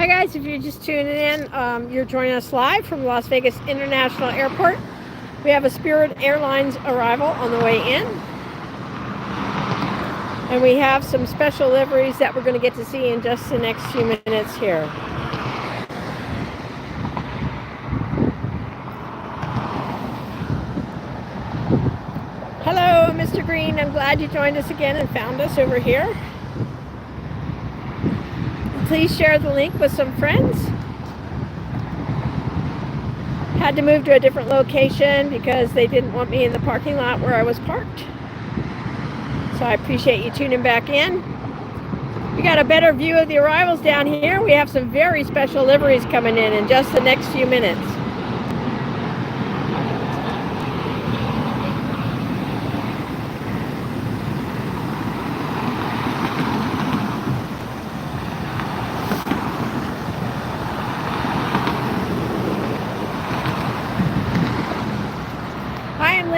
Hi guys, if you're just tuning in, you're joining us live from Las Vegas International Airport. We have a Spirit Airlines arrival on the way in. And we have some special liveries that we're going to get to see in just the next few minutes here. Hello, Mr. Green. I'm glad you joined us again and found us over here. Please share the link with some friends. Had to move to a different location because they didn't want me in the parking lot where I was parked. So I appreciate you tuning back in. We got a better view of the arrivals down here. We have some very special liveries coming in just the next few minutes.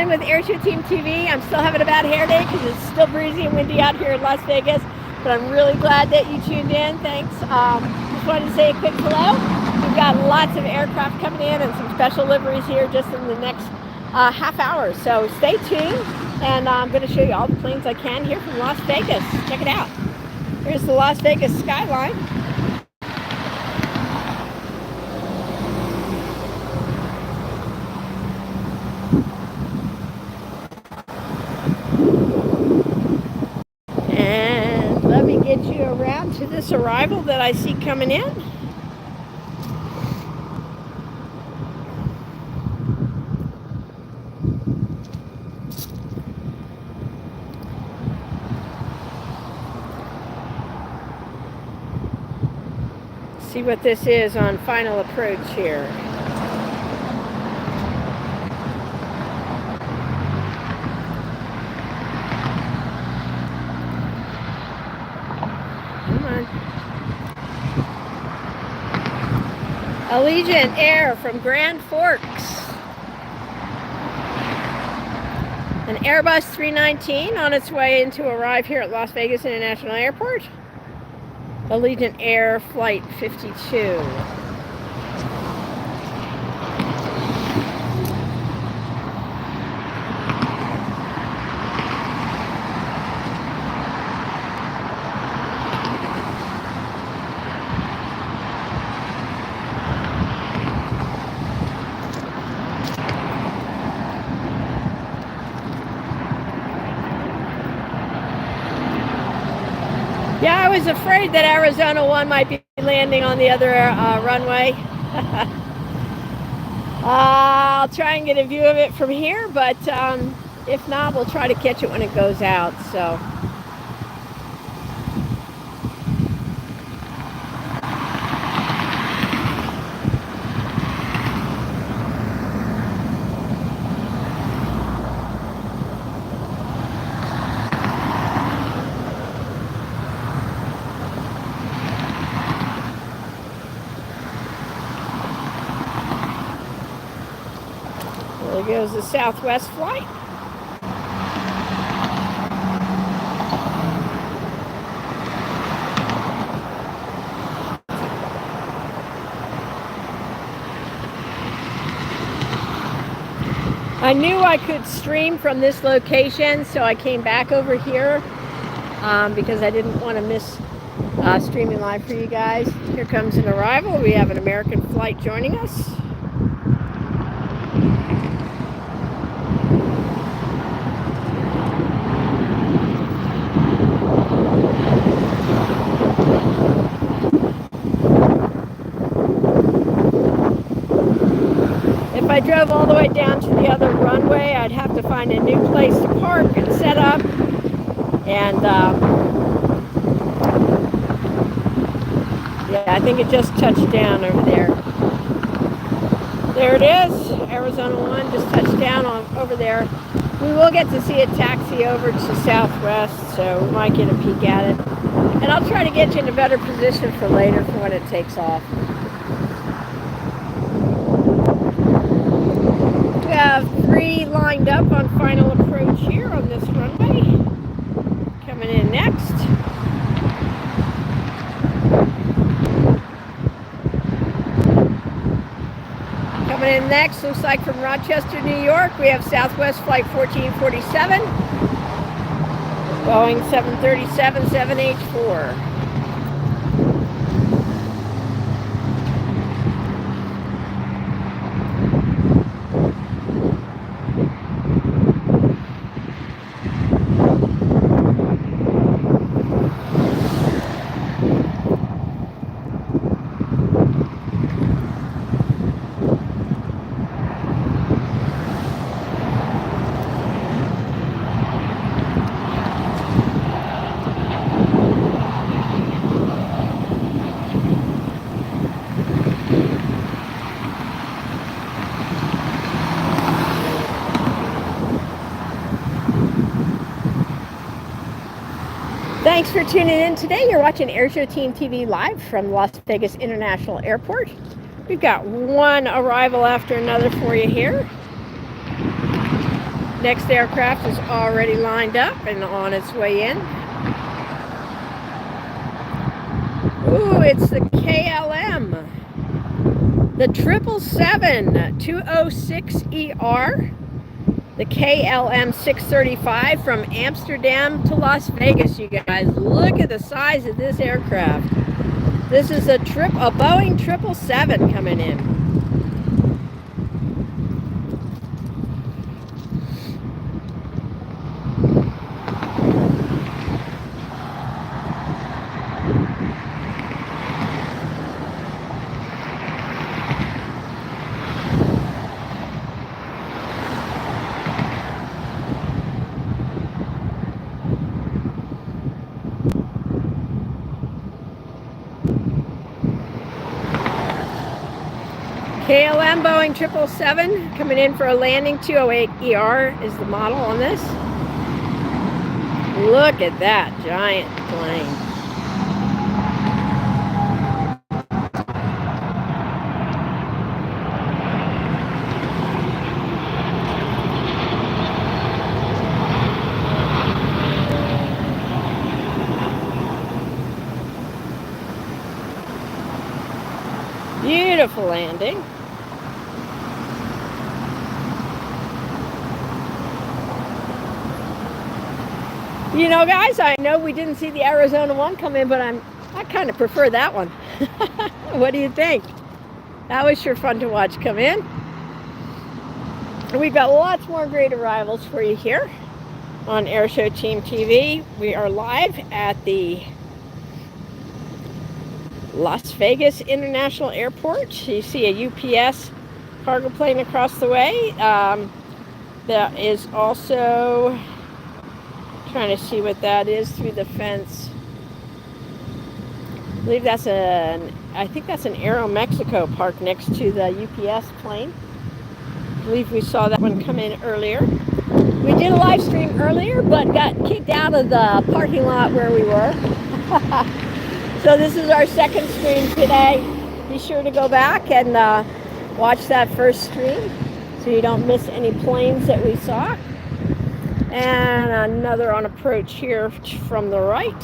With AirshowTeamTV. I'm still having a bad hair day because it's still breezy and windy out here in Las Vegas, but I'm really glad that you tuned in. Thanks. Just wanted to say a quick hello. We've got lots of aircraft coming in and some special liveries here just in the next half hour. So stay tuned, and I'm going to show you all the planes I can here from Las Vegas. Check it out. Here's the Las Vegas skyline. Get you around to this arrival that I see coming in. See what this is on final approach here. Allegiant Air from Grand Forks. An Airbus 319 on its way in to arrive here at Las Vegas International Airport. Allegiant Air Flight 52. Yeah, I was afraid that Arizona 1 might be landing on the other runway. I'll try and get a view of it from here, but if not, we'll try to catch it when it goes out. So. There goes the Southwest flight. I knew I could stream from this location, so I came back over here because I didn't want to miss streaming live for you guys. Here comes an arrival. We have an American flight joining us. If I drove all the way down to the other runway, I'd have to find a new place to park and set up. And yeah, I think it just touched down over there. There it is. Arizona 1 just touched down over there. We will get to see it taxi over to Southwest, so we might get a peek at it. And I'll try to get you in a better position for later for when it takes off. We have 3 lined up on final approach here on this runway. Coming in next. Coming in next, looks like from Rochester, New York, we have Southwest Flight 1447, Boeing 737-7H4. Thanks for tuning in today. You're watching AirshowTeamTV live from Las Vegas International Airport. We've got one arrival after another for you here. Next aircraft is already lined up and on its way in. Ooh, it's the KLM. The 777-206ER. The KLM 635 from Amsterdam to Las Vegas, you guys. Look at the size of this aircraft. This is a Boeing 777 coming in. KLM Boeing 777 coming in for a landing. 208ER is the model on this. Look at that giant plane. Beautiful landing. You know, guys, I know we didn't see the Arizona one come in, but I kind of prefer that one. What do you think? That was sure fun to watch come in. And we've got lots more great arrivals for you here on AirshowTeamTV. We are live at the Las Vegas International Airport. You see a UPS cargo plane across the way. There is also, trying to see what that is through the fence. I believe that's I think that's an Aeromexico parked next to the UPS plane. I believe we saw that one come in earlier. We did a live stream earlier, but got kicked out of the parking lot where we were. So this is our second stream today. Be sure to go back and watch that first stream so you don't miss any planes that we saw. And another on approach here from the right.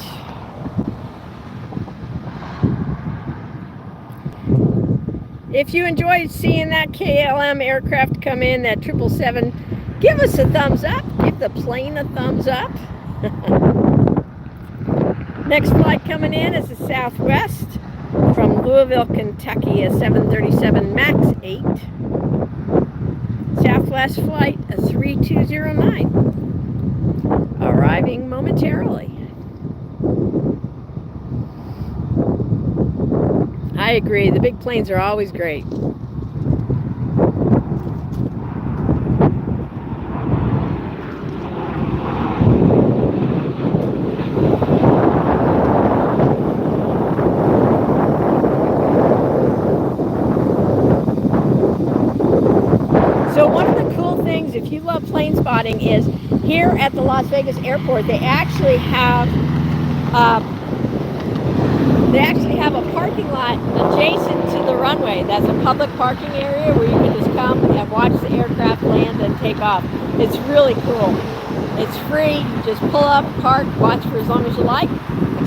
If you enjoyed seeing that KLM aircraft come in, that 777, give us a thumbs up. Give the plane a thumbs up. Next flight coming in is the Southwest from Louisville, Kentucky, a 737 MAX 8. Southwest flight, a 3209. Arriving momentarily. I agree, the big planes are always great. So one of the cool things, if you love Planespotting, is here at the Las Vegas airport, they actually have a parking lot adjacent to the runway. That's a public parking area where you can just come and watch the aircraft land and take off. It's really cool. It's free. Just pull up, park, watch for as long as you like,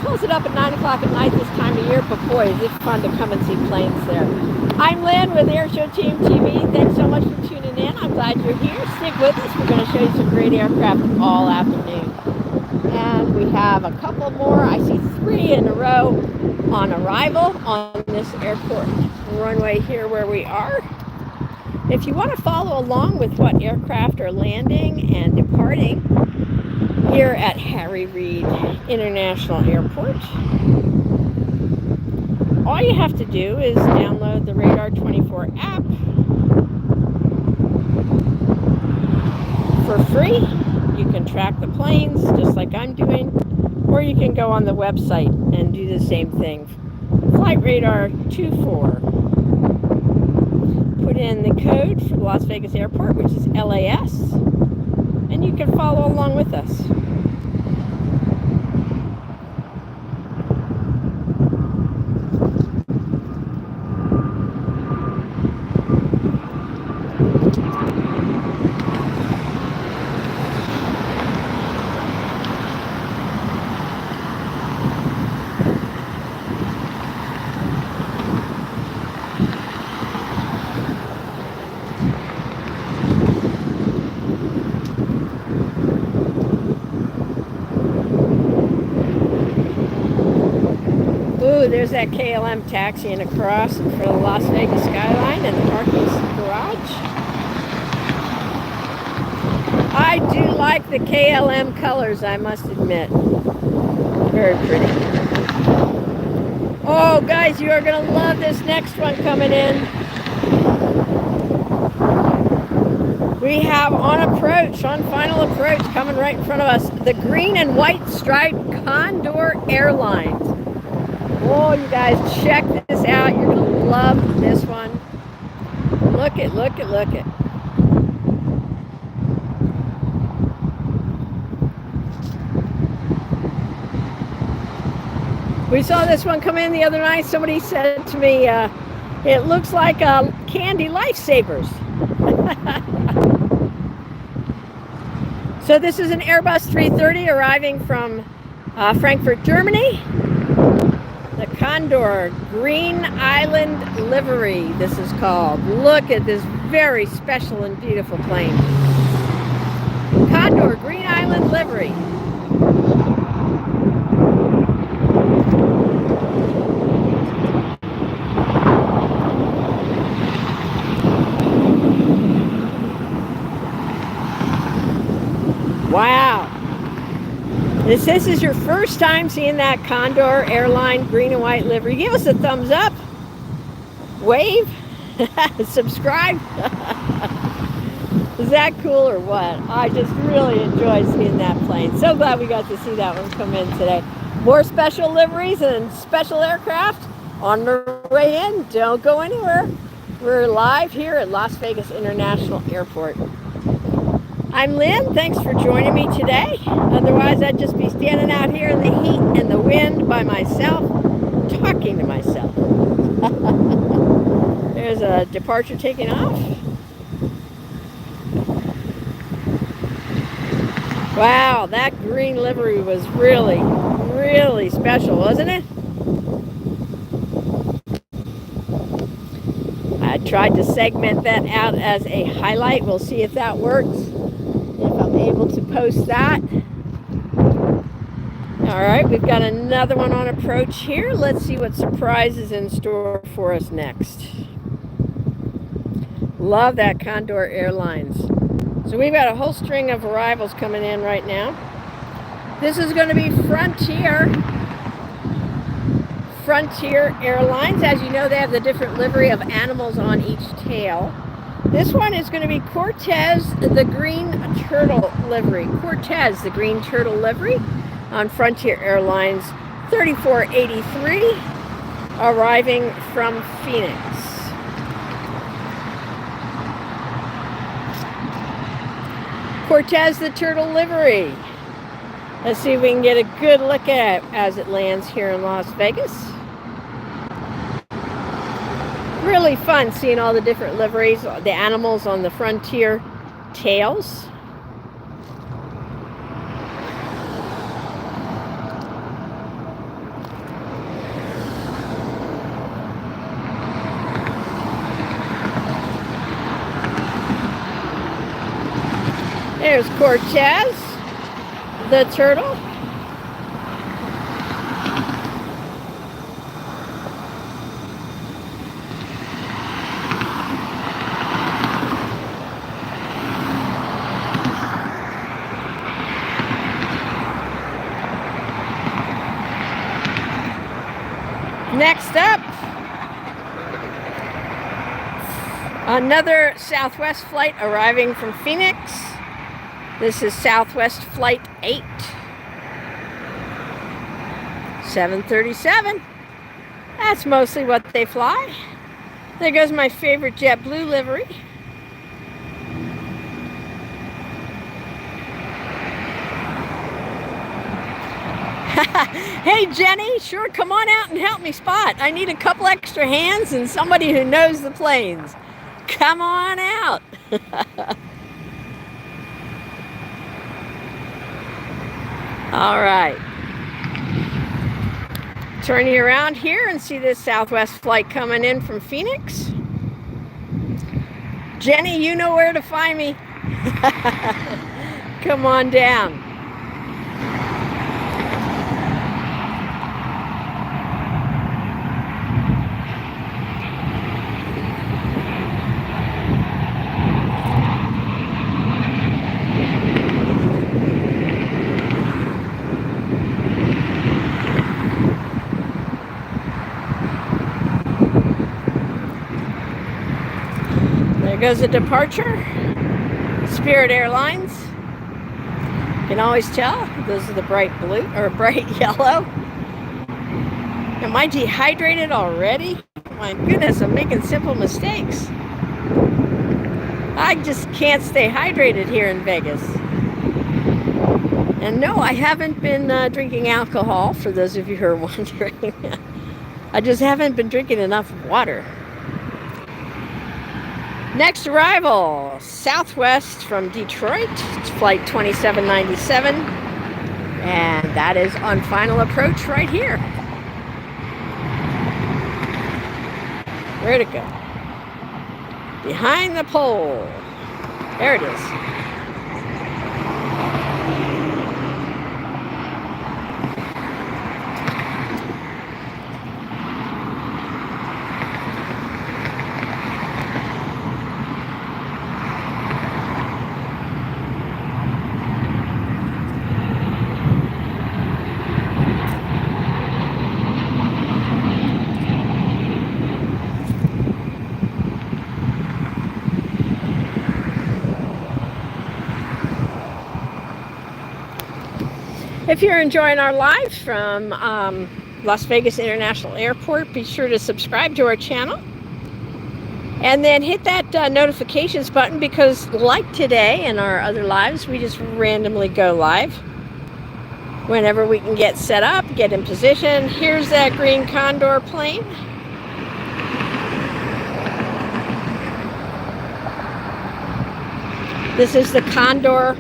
close it up at 9 o'clock at night this time of year, but boy, is it fun to come and see planes there. I'm Lynn with AirshowTeamTV. Thanks so much for tuning in. I'm glad you're here. Stick with us. We're going to show you some great aircraft all afternoon. And we have a couple more. I see 3 in a row on arrival on this airport runway here where we are. If you want to follow along with what aircraft are landing and departing here at Harry Reid International Airport, all you have to do is download the Radar 24 app for free. You can track the planes just like I'm doing, or you can go on the website and do the same thing. Flight Radar 24. Put in the code for the Las Vegas airport, which is LAS, and you can follow along with us. Ooh, there's that KLM taxiing across for the Las Vegas skyline and the parking garage. I do like the KLM colors, I must admit. Very pretty. Oh, guys, you are going to love this next one coming in. We have on final approach, coming right in front of us, the green and white striped Condor Airlines. Oh, you guys, check this out. You're going to love this one. Look it. We saw this one come in the other night. Somebody said to me, it looks like candy lifesavers. So this is an Airbus 330 arriving from Frankfurt, Germany. The Condor Green Island Livery, this is called. Look at this very special and beautiful plane. Condor Green Island Livery. Wow. This is your first time seeing that Condor Airline green and white livery. Give us a thumbs up, wave, subscribe. Is that cool or what? I just really enjoy seeing that plane. So glad we got to see that one come in today. More special liveries and special aircraft on the way in. Don't go anywhere. We're live here at Las Vegas International Airport. I'm Lynn. Thanks for joining me today. Otherwise, I'd just be standing out here in the heat and the wind by myself, talking to myself. There's a departure taking off. Wow, that green livery was really, really special, wasn't it? I tried to segment that out as a highlight. We'll see if that works. If I'm able to post that. All right, we've got another one on approach here. Let's see what surprise is in store for us next. Love that Condor Airlines. So we've got a whole string of arrivals coming in right now. This is going to be Frontier Airlines. As you know, they have the different livery of animals on each tail. This one is going to be Cortez, the green turtle livery. Cortez, the green turtle livery on Frontier Airlines 3483, arriving from Phoenix. Cortez, the turtle livery. Let's see if we can get a good look at it as it lands here in Las Vegas. Really fun seeing all the different liveries, the animals on the Frontier tails. There's Cortez, the turtle. Next up, another Southwest flight arriving from Phoenix. This is Southwest Flight 8. 737. That's mostly what they fly. There goes my favorite JetBlue livery. Hey Jenny, sure, come on out and help me spot. I need a couple extra hands and somebody who knows the planes. Come on out. All right. Turning around here and see this Southwest flight coming in from Phoenix. Jenny, you know where to find me. Come on down. There goes a departure. Spirit Airlines. You can always tell those are the bright blue or bright yellow. Am I dehydrated already? My goodness, I'm making simple mistakes. I just can't stay hydrated here in Vegas. And no, I haven't been drinking alcohol, for those of you who are wondering. I just haven't been drinking enough water. Next arrival, Southwest from Detroit. It's flight 2797. And that is on final approach right here. Where'd it go? Behind the pole. There it is. If you're enjoying our live from Las Vegas International Airport, be sure to subscribe to our channel. And then hit that notifications button, because like today and our other lives, we just randomly go live whenever we can get set up, get in position. Here's that green Condor plane. This is the Condor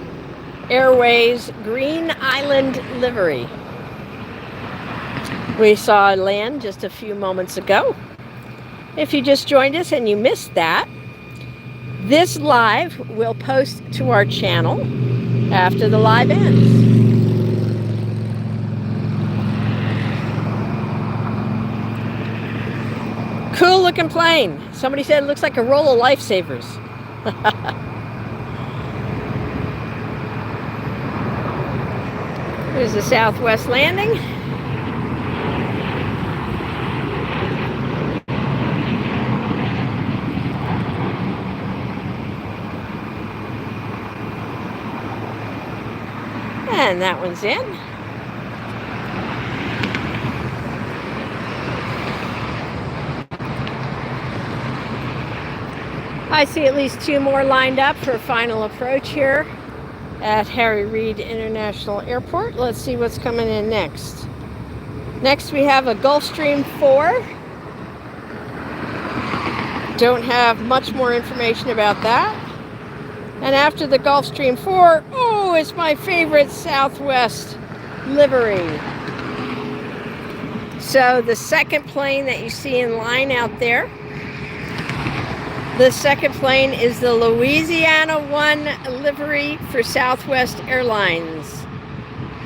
Airways Green Island livery. We saw it land just a few moments ago. If you just joined us and you missed that, this live will post to our channel after the live ends. Cool looking plane. Somebody said it looks like a roll of lifesavers. There's the Southwest landing. And that one's in. I see at least two more lined up for final approach here at Harry Reid International Airport. Let's see what's coming in next. Next we have a Gulfstream 4. Don't have much more information about that. And after the Gulfstream 4, oh, it's my favorite Southwest livery. So the second plane that you see in line out there The second plane is the Louisiana 1 livery for Southwest Airlines.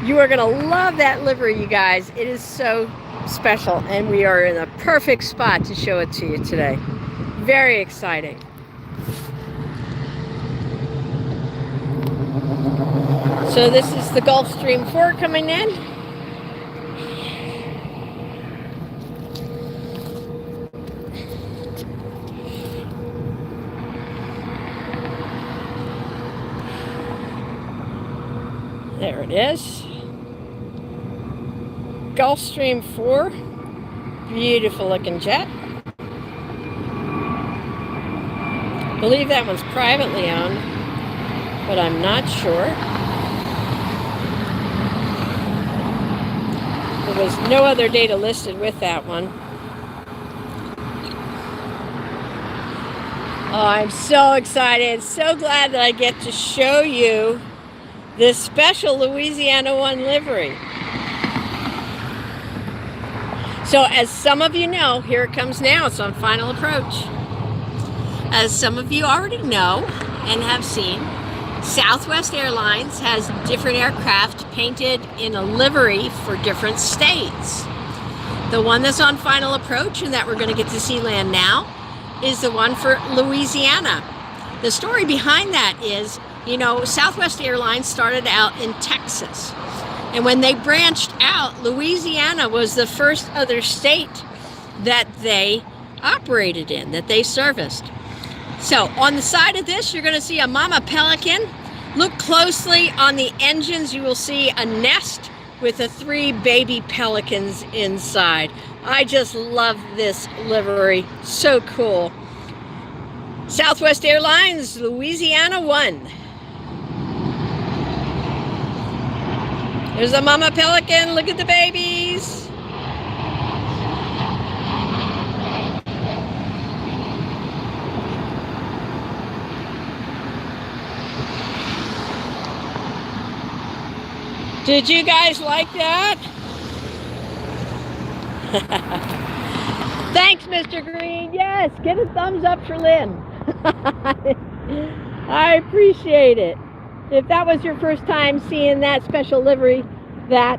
You are going to love that livery, you guys. It is so special, and we are in a perfect spot to show it to you today. Very exciting. So this is the Gulfstream 4 coming in. There it is. Gulfstream 4. Beautiful looking jet. I believe that one's privately owned, but I'm not sure. There was no other data listed with that one. Oh, I'm so excited. So glad that I get to show you this special Louisiana 1 livery. So as some of you know, here it comes now. It's on final approach. As some of you already know and have seen, Southwest Airlines has different aircraft painted in a livery for different states. The one that's on final approach and that we're going to get to see land now is the one for Louisiana. The story behind that is, you know, Southwest Airlines started out in Texas. And when they branched out, Louisiana was the first other state that they operated in, that they serviced. So on the side of this, you're going to see a mama pelican. Look closely on the engines. You will see a nest with the 3 baby pelicans inside. I just love this livery. So cool. Southwest Airlines, Louisiana 1. There's a mama pelican. Look at the babies. Did you guys like that? Thanks, Mr. Green. Yes, get a thumbs up for Lynn. I appreciate it. If that was your first time seeing that special livery, that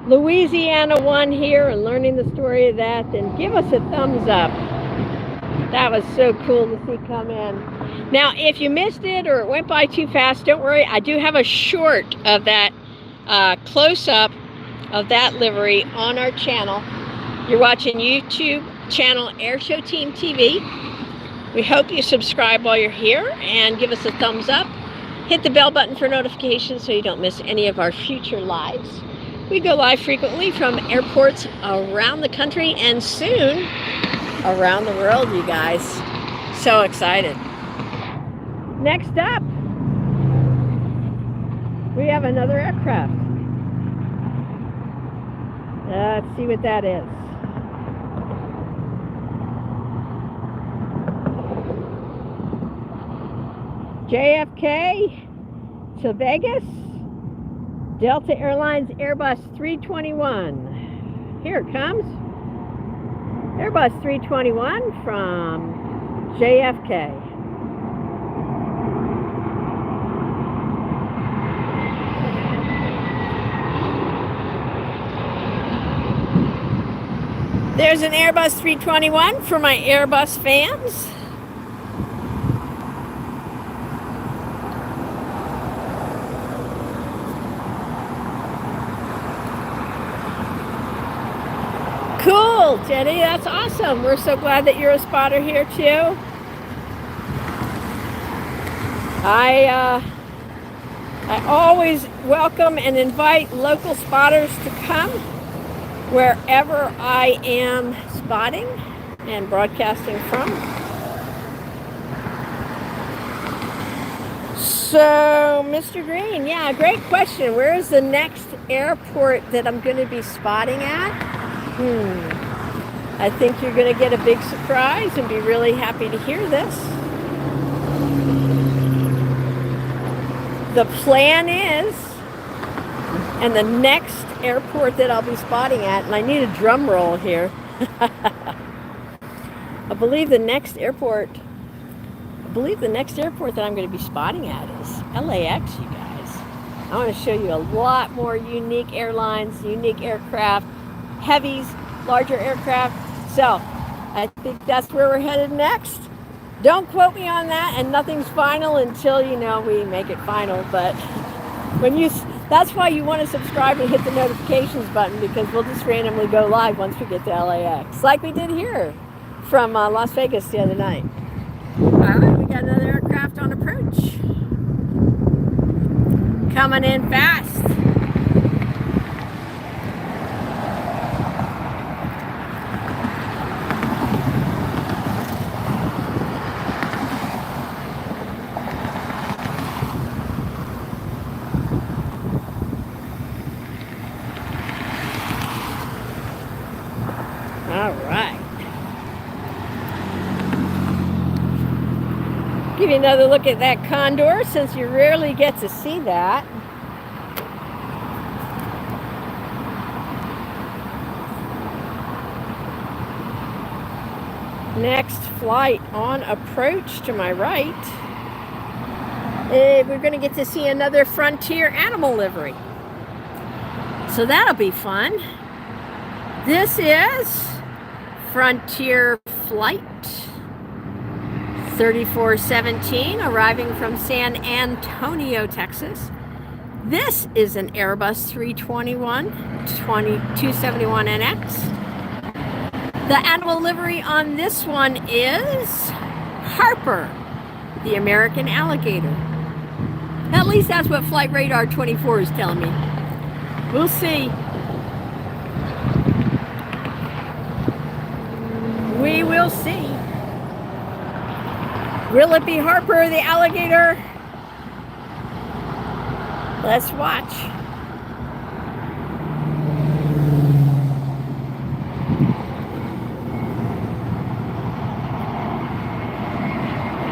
Louisiana 1 here, and learning the story of that, then give us a thumbs up. That was so cool to see come in. Now, if you missed it or it went by too fast, don't worry. I do have a short of that close-up of that livery on our channel. You're watching YouTube channel AirshowTeamTV. We hope you subscribe while you're here and give us a thumbs up. Hit the bell button for notifications so you don't miss any of our future lives. We go live frequently from airports around the country and soon around the world, you guys. So excited. Next up, we have another aircraft. Let's see what that is. JFK to Vegas, Delta Airlines Airbus 321. Here it comes. Airbus 321 from JFK. There's an Airbus 321 for my Airbus fans. Cool, Jenny, that's awesome. We're so glad that you're a spotter here too. I always welcome and invite local spotters to come wherever I am spotting and broadcasting from. So, Mr. Green, yeah, great question. Where is the next airport that I'm going to be spotting at? I think you're going to get a big surprise and be really happy to hear this. The plan is, and the next airport that I'll be spotting at, and I need a drum roll here. I believe the next airport believe the next airport that I'm going to be spotting at is LAX, you guys. I want to show you a lot more unique airlines, unique aircraft, heavies, larger aircraft. So I think that's where we're headed next. Don't quote me on that, and nothing's final until, you know, we make it final. But that's why you want to subscribe and hit the notifications button, because we'll just randomly go live once we get to LAX, like we did here from Las Vegas the other night. All right, we got another aircraft on approach. Coming in fast. All right. Give you another look at that Condor, since you rarely get to see that. Next flight on approach to my right. We're going to get to see another Frontier animal livery. So that'll be fun. This is Frontier Flight 3417, arriving from San Antonio, Texas. This is an Airbus 271NX. The animal livery on this one is Harper, the American alligator. At least that's what Flight Radar 24 is telling me. We'll see. We will see. Will it be Harper the alligator? Let's watch.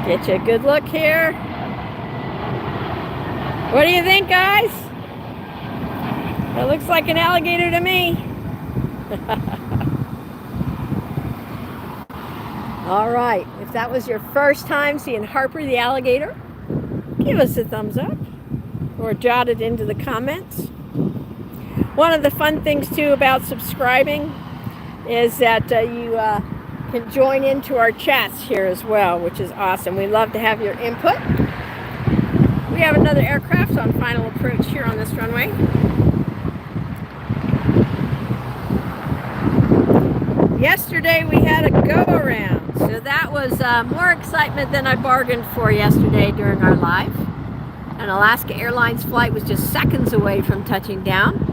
Get you a good look here. What do you think, guys? It looks like an alligator to me. All right, if that was your first time seeing Harper the alligator, give us a thumbs up or jot it into the comments. One of the fun things too about subscribing is that you can join into our chats here as well, which is awesome. We love to have your input. We have another aircraft on final approach here on this runway. Yesterday we had a go-around. So that was more excitement than I bargained for yesterday during our live. An Alaska Airlines flight was just seconds away from touching down,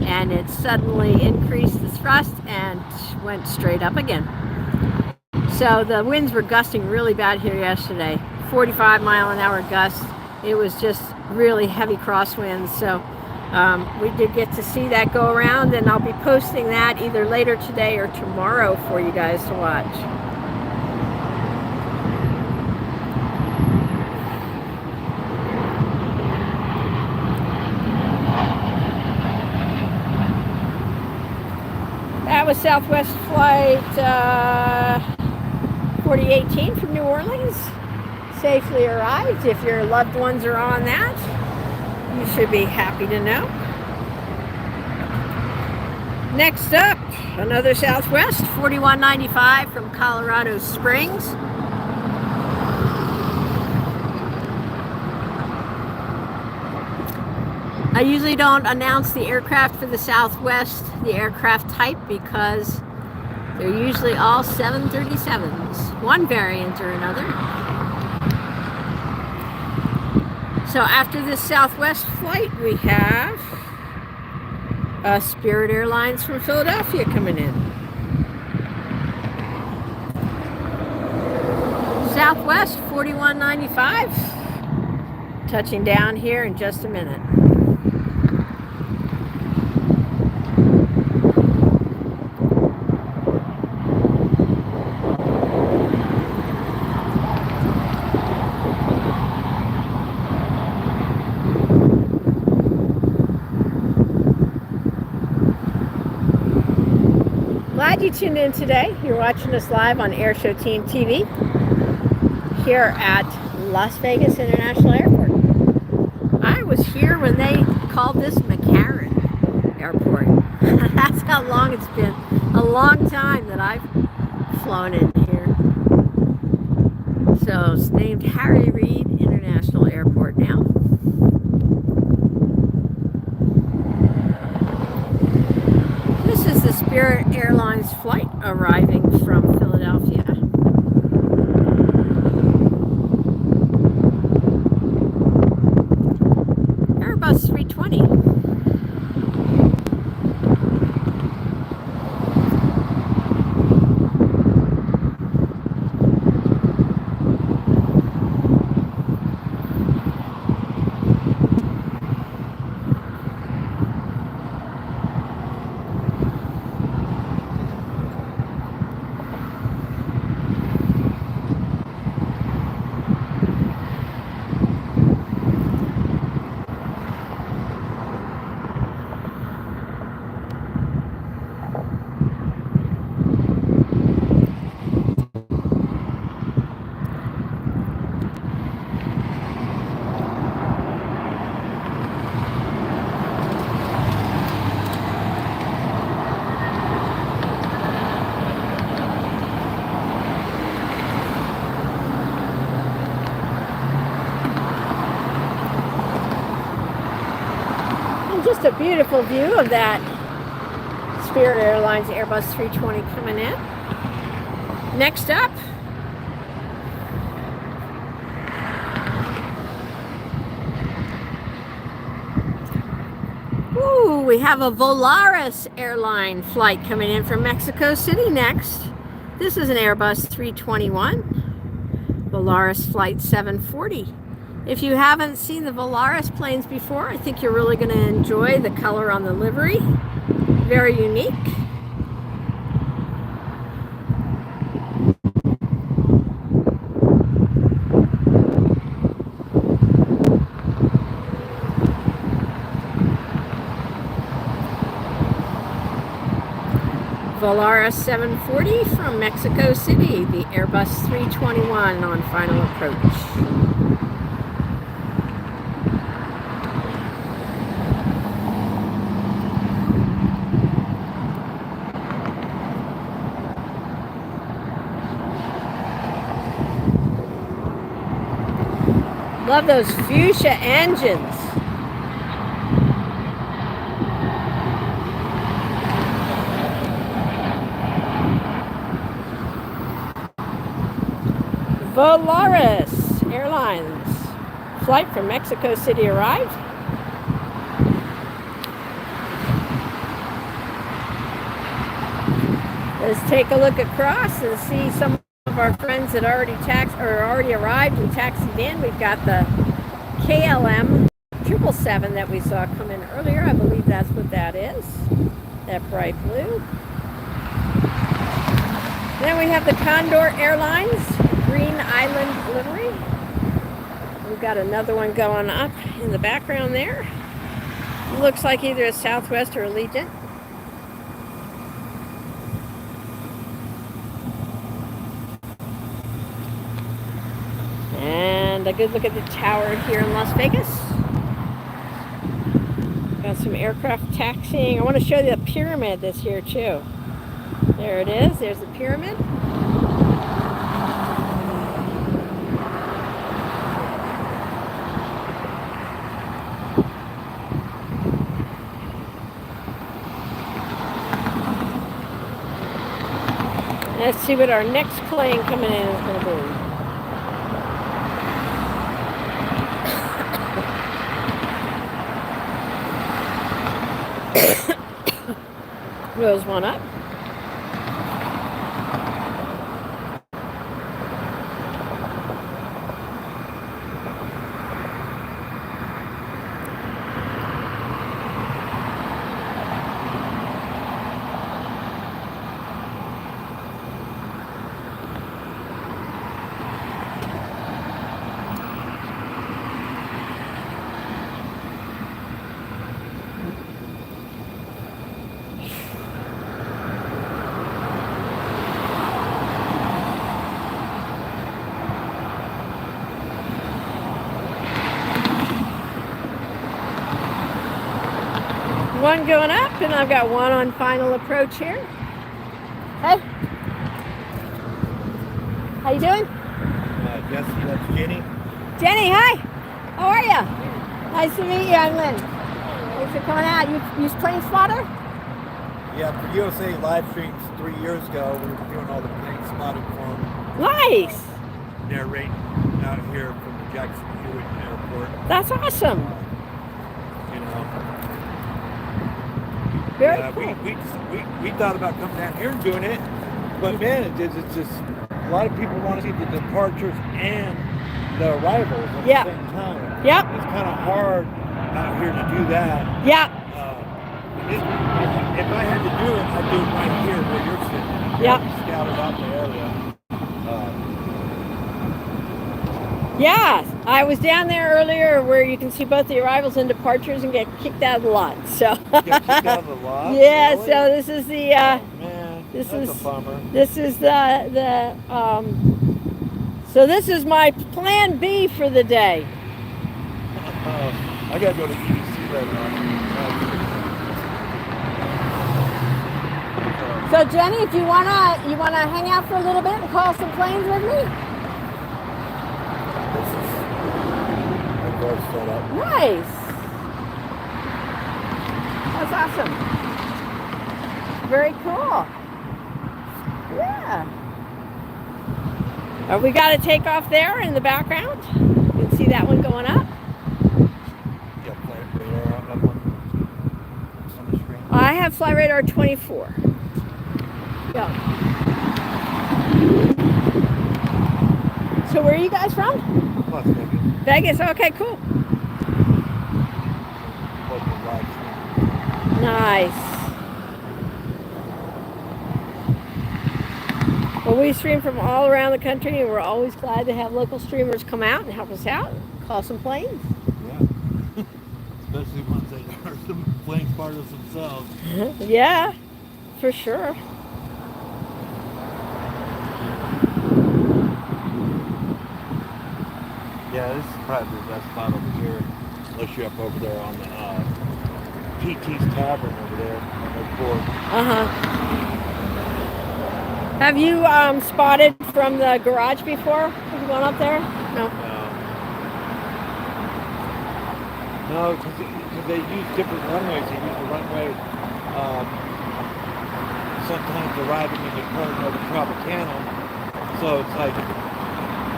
and it suddenly increased the thrust and went straight up again. So the winds were gusting really bad here yesterday, 45-mile-an-hour gusts. It was just really heavy crosswinds. So we did get to see that go around, and I'll be posting that either later today or tomorrow for you guys to watch. That was Southwest Flight 4018 from New Orleans. Safely arrived. If your loved ones are on that, you should be happy to know. Next up, another Southwest 4195 from Colorado Springs. I usually don't announce the aircraft for the Southwest, the aircraft type, because they're usually all 737s, one variant or another. So after this Southwest flight, we have Spirit Airlines from Philadelphia coming in. Southwest 4195, touching down here in just a minute. Glad you tuned in today. You're watching us live on AirshowTeamTV here at Las Vegas International Airport. I was here when they called this McCarran Airport. That's how long it's been. A long time that I've flown in here. So it's named Harry Reid International Airport now. This is the Spirit Airlines flight arriving from Philadelphia. Airbus 320. Just a beautiful view of that Spirit Airlines Airbus 320 coming in. Next up, we have a Volaris airline flight coming in from Mexico City next. This is an Airbus 321, Volaris flight 740. If you haven't seen the Volaris planes before, I think you're really going to enjoy the color on the livery. Very unique. Volaris 740 from Mexico City, the Airbus 321 on final approach. Love those fuchsia engines. Volaris Airlines flight from Mexico City arrived. Let's take a look across and see some of our friends that already arrived and taxied in. We've got the KLM 777 that we saw come in earlier. I believe that's what that is. That bright blue. Then we have the Condor Airlines Green Island livery. We've got another one going up in the background there. It looks like either a Southwest or Allegiant. And a good look at the tower here in Las Vegas. Got some aircraft taxiing. I want to show you the pyramid that's here too. There it is. There's the pyramid. Let's see what our next plane coming in is going to be. Rose one up. one going up, and I've got one on final approach here. Hey. How you doing? Jesse, that's Jenny. Jenny, hi. How are you? Nice to meet you. I'm Lynn. Thanks for coming out. You Planespotter? Yeah, for USA live streams 3 years ago, we were doing all the Planespotting for them. Nice. Narrating out here from the Jackson Hewitt Airport. That's awesome. You know. Very cool. We thought about coming down here and doing it, but man, it's just a lot of people want to see the departures and the arrivals at the same time. Yep. It's kind of hard out here to do that. Yeah. If I had to do it, I'd do it right here where you're sitting. Yeah. Scouted out the area. Yeah, I was down there earlier where you can see both the arrivals and departures and get kicked out of the lot. So. Get kicked out of the lot? Yeah. Really? So this is the. Man, that's a bummer. This is So this is my plan B for the day. I gotta go to EDC right now. So Jenny, if you wanna hang out for a little bit and call some planes with me? This is my car set up. Nice. That's awesome. Very cool. Yeah. We got a takeoff there in the background. You can see that one going up. Yeah, flight radar up on the screen. I have Flight Radar 24. Yeah. So where are you guys from? Las Vegas. Vegas. Okay, cool. Nice. Well, we stream from all around the country, and we're always glad to have local streamers come out and help us out and call some planes. Yeah. Especially ones that are some Planespotters themselves. Yeah, for sure. Yeah, this is probably the best spot over here. Unless you're up over there on the PT's Tavern over there on the board. Have you spotted from the garage before? Have you gone up there? No. No, because they use different runways. They use the runway sometimes arriving and departing over Tropicana. So it's like,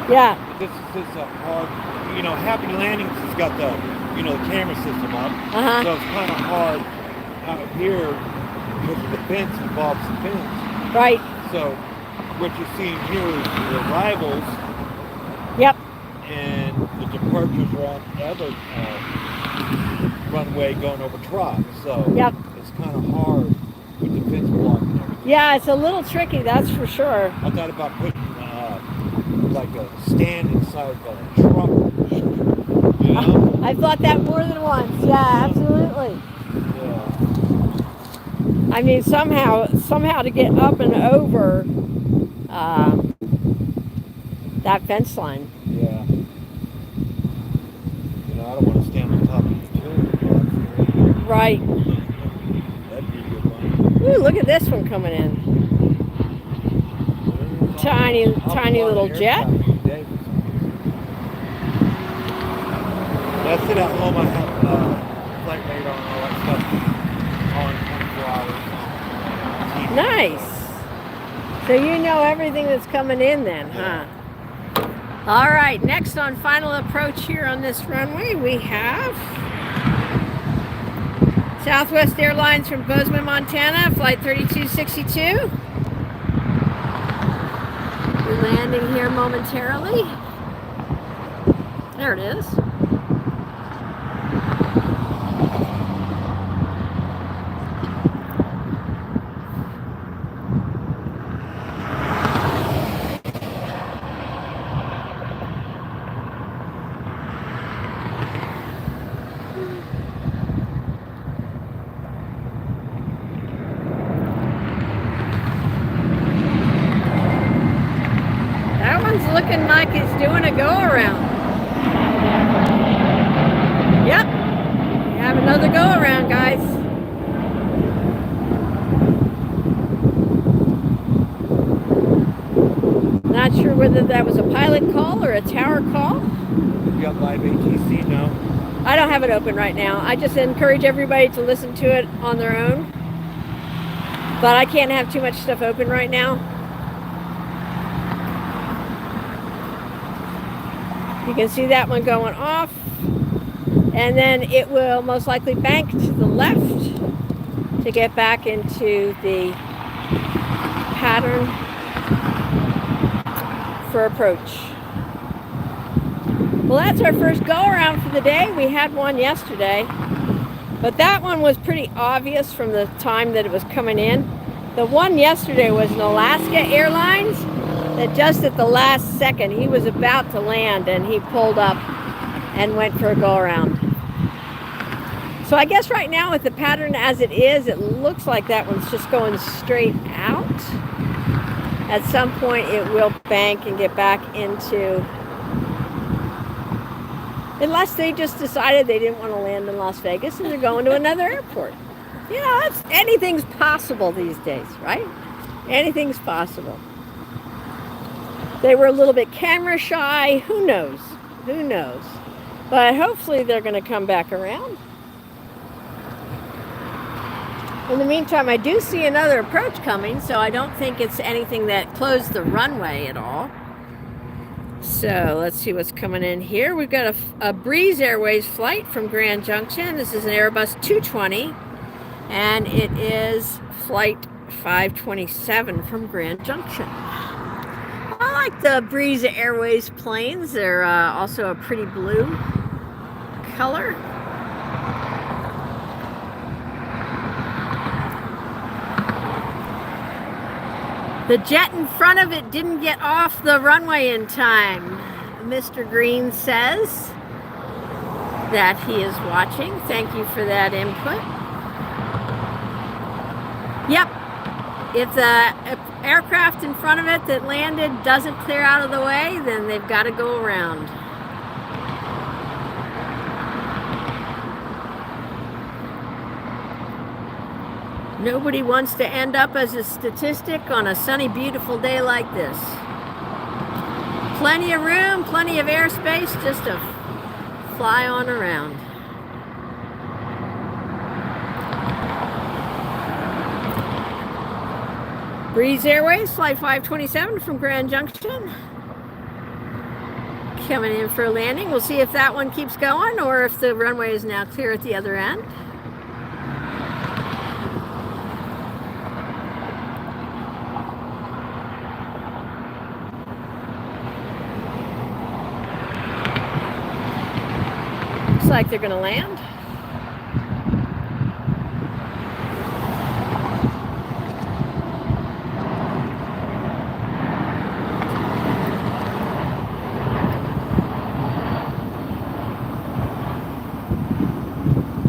yeah. This is a hard, Happy Landings has got the, the camera system up. So it's kind of hard out here because of the fence involves the fence. Right. So what you're seeing here is the arrivals. Yep. And the departures are on the other runway going over Trop. So yep. It's kind of hard with the fence blocking everything. Yeah, it's a little tricky, that's for sure. I thought about putting like a stand inside the truck. I've thought that more than once. Yeah, absolutely. Yeah. I mean, somehow to get up and over that fence line. Yeah. I don't want to stand on top of the utility box. Right. That'd be a good one. Ooh, look at this one coming in. Tiny little jet. That's it at home. I have flight radar and all that stuff on 24 hours. Nice. So you know everything that's coming in then, huh? All right, next on final approach here on this runway, we have Southwest Airlines from Bozeman, Montana, flight 3262. We're landing here momentarily. There it is. Looking like it's doing a go-around. Yep, we have another go-around, guys. whether that was a pilot call or a tower call. You got live ATC now? I don't have it open right now. I just encourage everybody to listen to it on their own. But I can't have too much stuff open right now. You can see that one going off. And then it will most likely bank to the left to get back into the pattern for approach. Well, that's our first go around for the day. We had one yesterday, but that one was pretty obvious from the time that it was coming in. The one yesterday was an Alaska Airlines that just at the last second, he was about to land and he pulled up and went for a go around. So I guess right now with the pattern as it is, it looks like that one's just going straight out. At some point it will bank and get back into, unless they just decided they didn't want to land in Las Vegas and they're going to another airport. You know, anything's possible these days, right? Anything's possible. They were a little bit camera shy. Who knows? Who knows? But hopefully they're going to come back around. In the meantime, I do see another approach coming, so I don't think it's anything that closed the runway at all. So let's see what's coming in here. We've got a Breeze Airways flight from Grand Junction. This is an Airbus 220, and it is flight 527 from Grand Junction. I like the Breeze Airways planes. They're also a pretty blue color. The jet in front of it didn't get off the runway in time. Mr. Green says that he is watching. Thank you for that input. Yep. If the aircraft in front of it that landed doesn't clear out of the way, then they've got to go around. Nobody wants to end up as a statistic on a sunny, beautiful day like this. Plenty of room, plenty of airspace, just to fly on around. Breeze Airways, flight 527 from Grand Junction. Coming in for a landing. We'll see if that one keeps going or if the runway is now clear at the other end. Looks like they're going to land.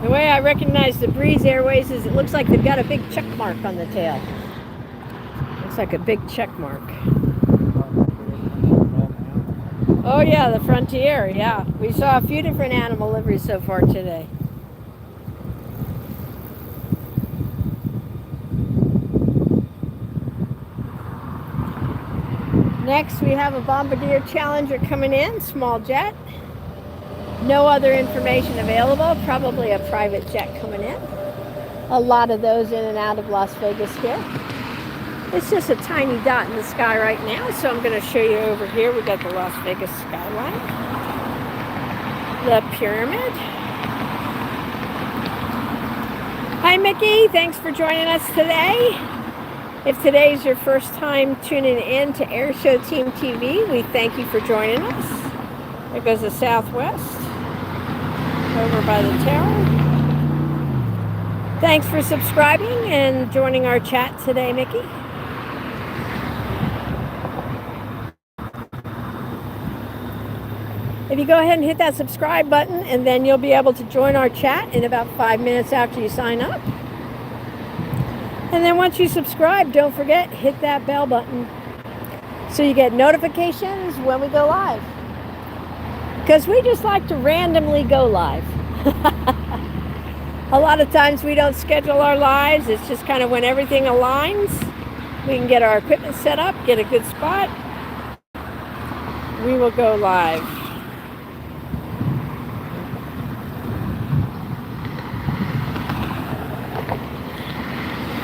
The way I recognize the Breeze Airways is it looks like they've got a big check mark on the tail. Looks like a big check mark. Oh yeah, the Frontier, yeah. We saw a few different animal liveries so far today. Next we have a Bombardier Challenger coming in, small jet. No other information available, probably a private jet coming in. A lot of those in and out of Las Vegas here. It's just a tiny dot in the sky right now, so I'm going to show you over here. We got the Las Vegas skyline, the pyramid. Hi Mickey, thanks for joining us today. If today's your first time tuning in to AirshowTeamTV, we thank you for joining us. There goes the Southwest, over by the tower. Thanks for subscribing and joining our chat today, Mickey. If you go ahead and hit that subscribe button, and then you'll be able to join our chat in about 5 minutes after you sign up. And then once you subscribe, don't forget, hit that bell button so you get notifications when we go live. Because we just like to randomly go live. A lot of times we don't schedule our lives. It's just kind of when everything aligns, we can get our equipment set up, get a good spot, we will go live.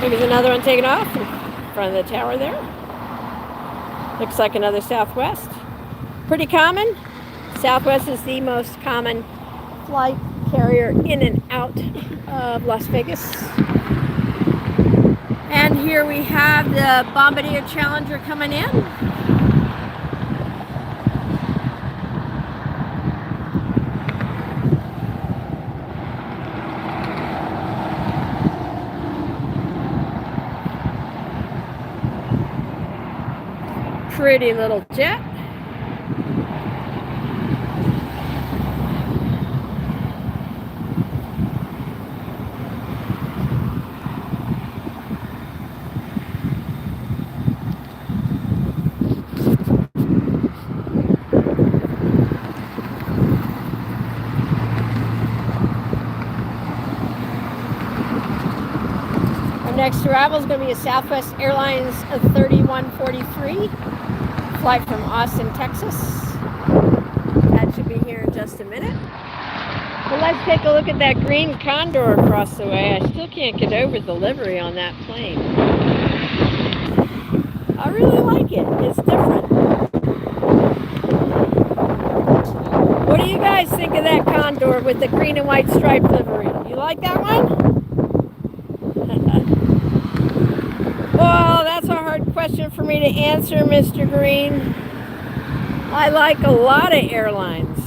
Here's another one taking off in front of the tower there. Looks like another Southwest. Pretty common. Southwest is the most common flight carrier in and out of Las Vegas. And here we have the Bombardier Challenger coming in. Pretty little jet. Our next arrival is going to be a Southwest Airlines 3143. Flight from Austin, Texas. That should be here in just a minute. Well, let's take a look at that green Condor across the way. I still can't get over the livery on that plane. I really like it. It's different. What do you guys think of that Condor with the green and white striped livery? You like that one? Well, that's a hard question for me to answer, Mr. Green. I like a lot of airlines.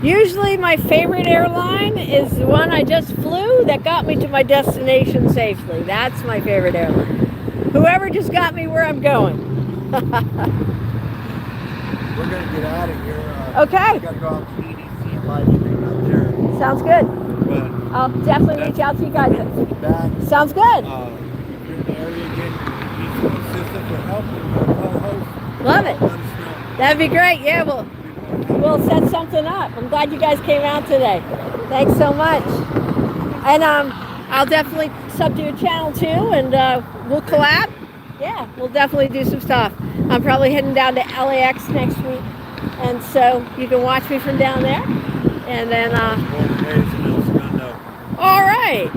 Usually my favorite airline is the one I just flew that got me to my destination safely. That's my favorite airline. Whoever just got me where I'm going. We're going to get out of here. Okay. I got to go out to EDC and live stream out there. Sounds good. But I'll definitely reach out to you guys. Sounds good. If you're in the area, get each assistant for help and co-host. Love it. That'd be great. Yeah, we'll set something up. I'm glad you guys came out today. Thanks so much. And I'll definitely sub to your channel too, and we'll collab. Yeah, we'll definitely do some stuff. I'm probably heading down to LAX next week, and so you can watch me from down there. And then all right.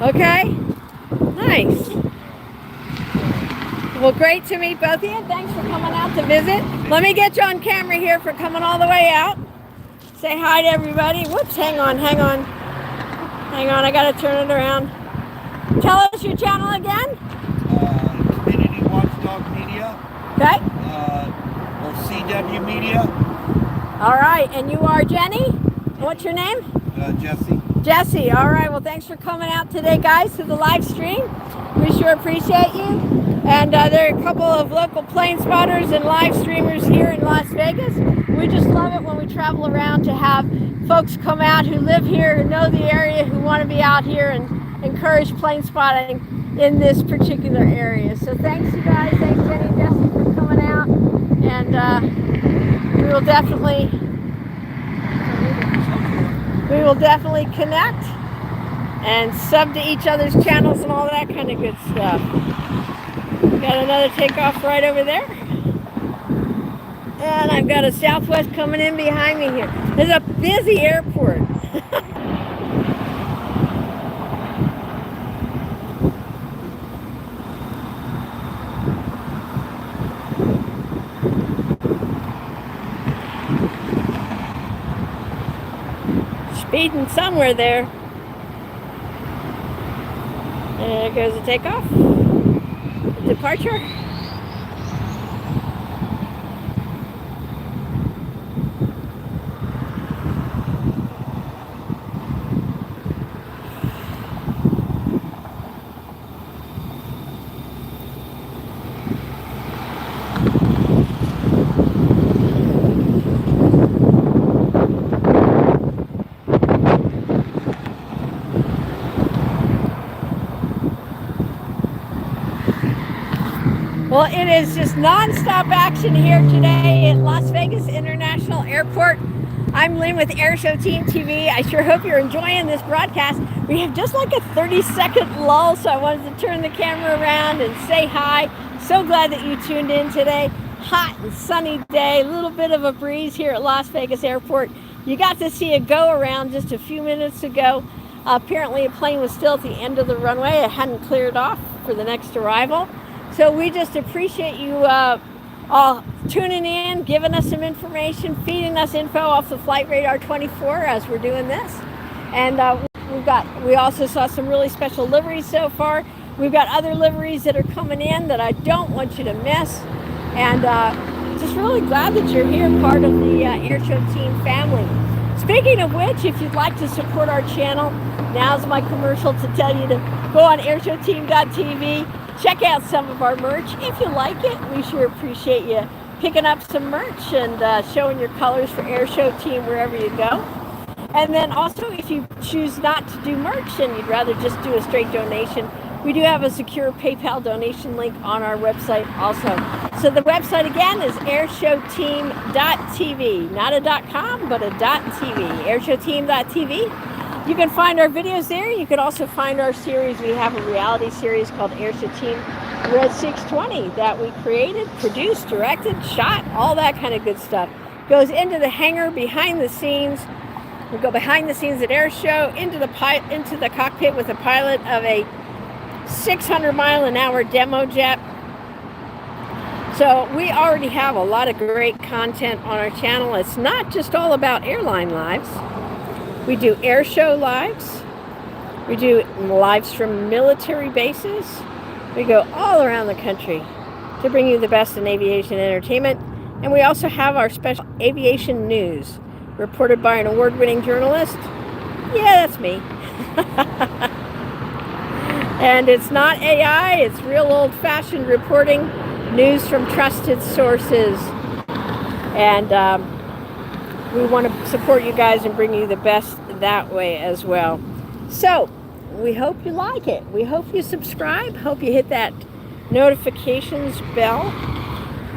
Okay. Nice. Well, great to meet both of you. Thanks for coming out to visit. Let me get you on camera here for coming all the way out. Say hi to everybody. Whoops, hang on. Hang on, I gotta turn it around. Tell us your channel again. Community Watchdog Media. Okay. Or CW Media. All right, and you are Jenny? What's your name? Jesse. Jesse, all right. Well, thanks for coming out today, guys, to the live stream. We sure appreciate you. And there are a couple of local plane spotters and live streamers here in Las Vegas. We just love it when we travel around to have folks come out who live here, who know the area, who want to be out here and encourage plane spotting in this particular area. So thanks, you guys. Thanks, Jenny and Jesse, for coming out. And we will definitely connect and sub to each other's channels and all that kind of good stuff. Got another takeoff right over there. And I've got a Southwest coming in behind me here. There's a busy airport. Speeding somewhere there. And there goes the takeoff. Departure. Well, it is just non-stop action here today at Las Vegas International Airport. I'm Lynn with AirshowTeamTV. I sure hope you're enjoying this broadcast. We have just like a 30-second lull, so I wanted to turn the camera around and say hi. So glad that you tuned in today. Hot and sunny day, a little bit of a breeze here at Las Vegas Airport. You got to see a go around just a few minutes ago. Apparently a plane was still at the end of the runway. It hadn't cleared off for the next arrival. So we just appreciate you all tuning in, giving us some information, feeding us info off the Flight Radar 24 as we're doing this. And we also saw some really special liveries so far. We've got other liveries that are coming in that I don't want you to miss. And just really glad that you're here, part of the Airshow Team family. Speaking of which, if you'd like to support our channel, now's my commercial to tell you to go on AirshowTeam.tv. Check out some of our merch. If you like it, we sure appreciate you picking up some merch and showing your colors for Airshow Team wherever you go. And then also, if you choose not to do merch and you'd rather just do a straight donation, we do have a secure PayPal donation link on our website also. So the website again is AirshowTeam.tv. Not a .com, but a .tv. AirshowTeam.tv. You can find our videos there. You can also find our series. We have a reality series called Airshow Team Red 620 that we created, produced, directed, shot, all that kind of good stuff. Goes into the hangar behind the scenes. We go behind the scenes at Airshow, into the cockpit with the pilot of a 600-mile-an-hour demo jet. So we already have a lot of great content on our channel. It's not just all about airline lives. We do air show lives. We do lives from military bases. We go all around the country to bring you the best in aviation entertainment. And we also have our special aviation news, reported by an award-winning journalist. Yeah, that's me. And it's not AI, it's real old-fashioned reporting, news from trusted sources. And we want to support you guys and bring you the best that way as well. So, we hope you like it. We hope you subscribe. Hope you hit that notifications bell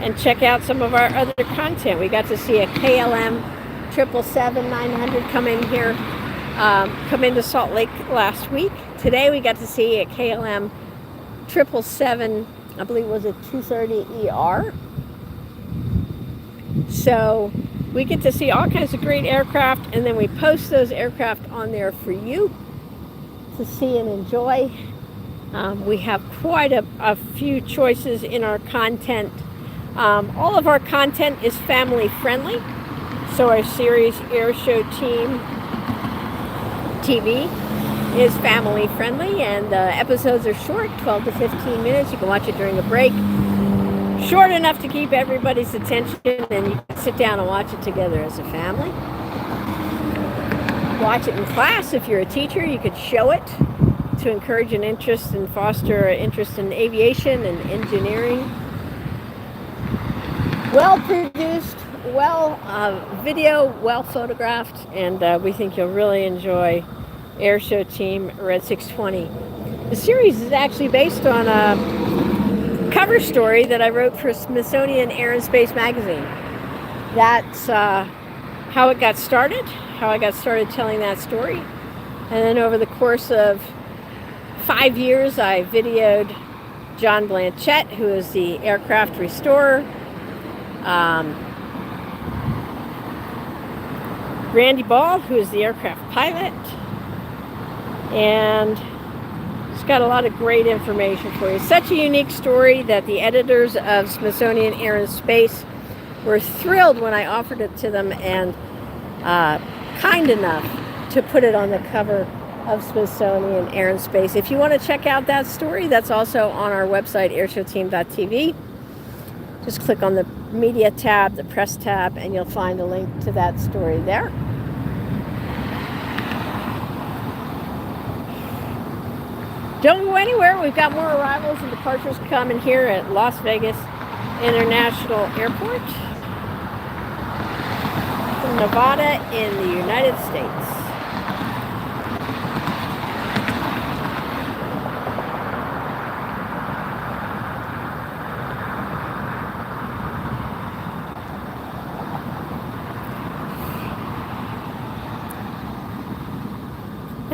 and check out some of our other content. We got to see a KLM 777-900 come into Salt Lake last week. Today we got to see a KLM 777, I believe it was a 230ER. So we get to see all kinds of great aircraft, and then we post those aircraft on there for you to see and enjoy. We have quite a few choices in our content. All of our content is family friendly. So our series Airshow Team TV is family friendly, and episodes are short, 12 to 15 minutes. You can watch it during a break. Short enough to keep everybody's attention, and you can sit down and watch it together as a family. Watch it in class. If you're a teacher, you could show it to encourage an interest and foster an interest in aviation and engineering. Well produced, video, well photographed, and we think you'll really enjoy Airshow Team Red 620. The series is actually based on a cover story that I wrote for Smithsonian Air and Space magazine. That's how it got started, how I got started telling that story. And then over the course of 5 years, I videoed John Blanchett, who is the aircraft restorer, Randy Ball, who is the aircraft pilot, and it's got a lot of great information for you. Such a unique story that the editors of Smithsonian Air and Space were thrilled when I offered it to them, and kind enough to put it on the cover of Smithsonian Air and Space. If you want to check out that story, that's also on our website, AirshowTeam.tv. Just click on the media tab, the press tab, and you'll find a link to that story there. Don't go anywhere. We've got more arrivals and departures coming here at Las Vegas International Airport from Nevada in the United States.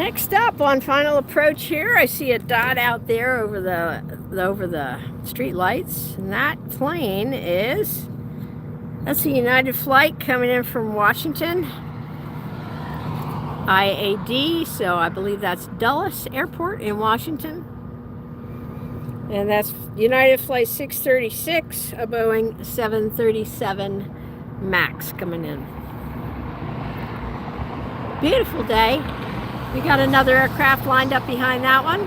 Next up on final approach here, I see a dot out there over the street lights, and that plane is, that's a United flight coming in from Washington, IAD, so I believe that's Dulles Airport in Washington. And that's United Flight 636, a Boeing 737 MAX coming in. Beautiful day. We got another aircraft lined up behind that one.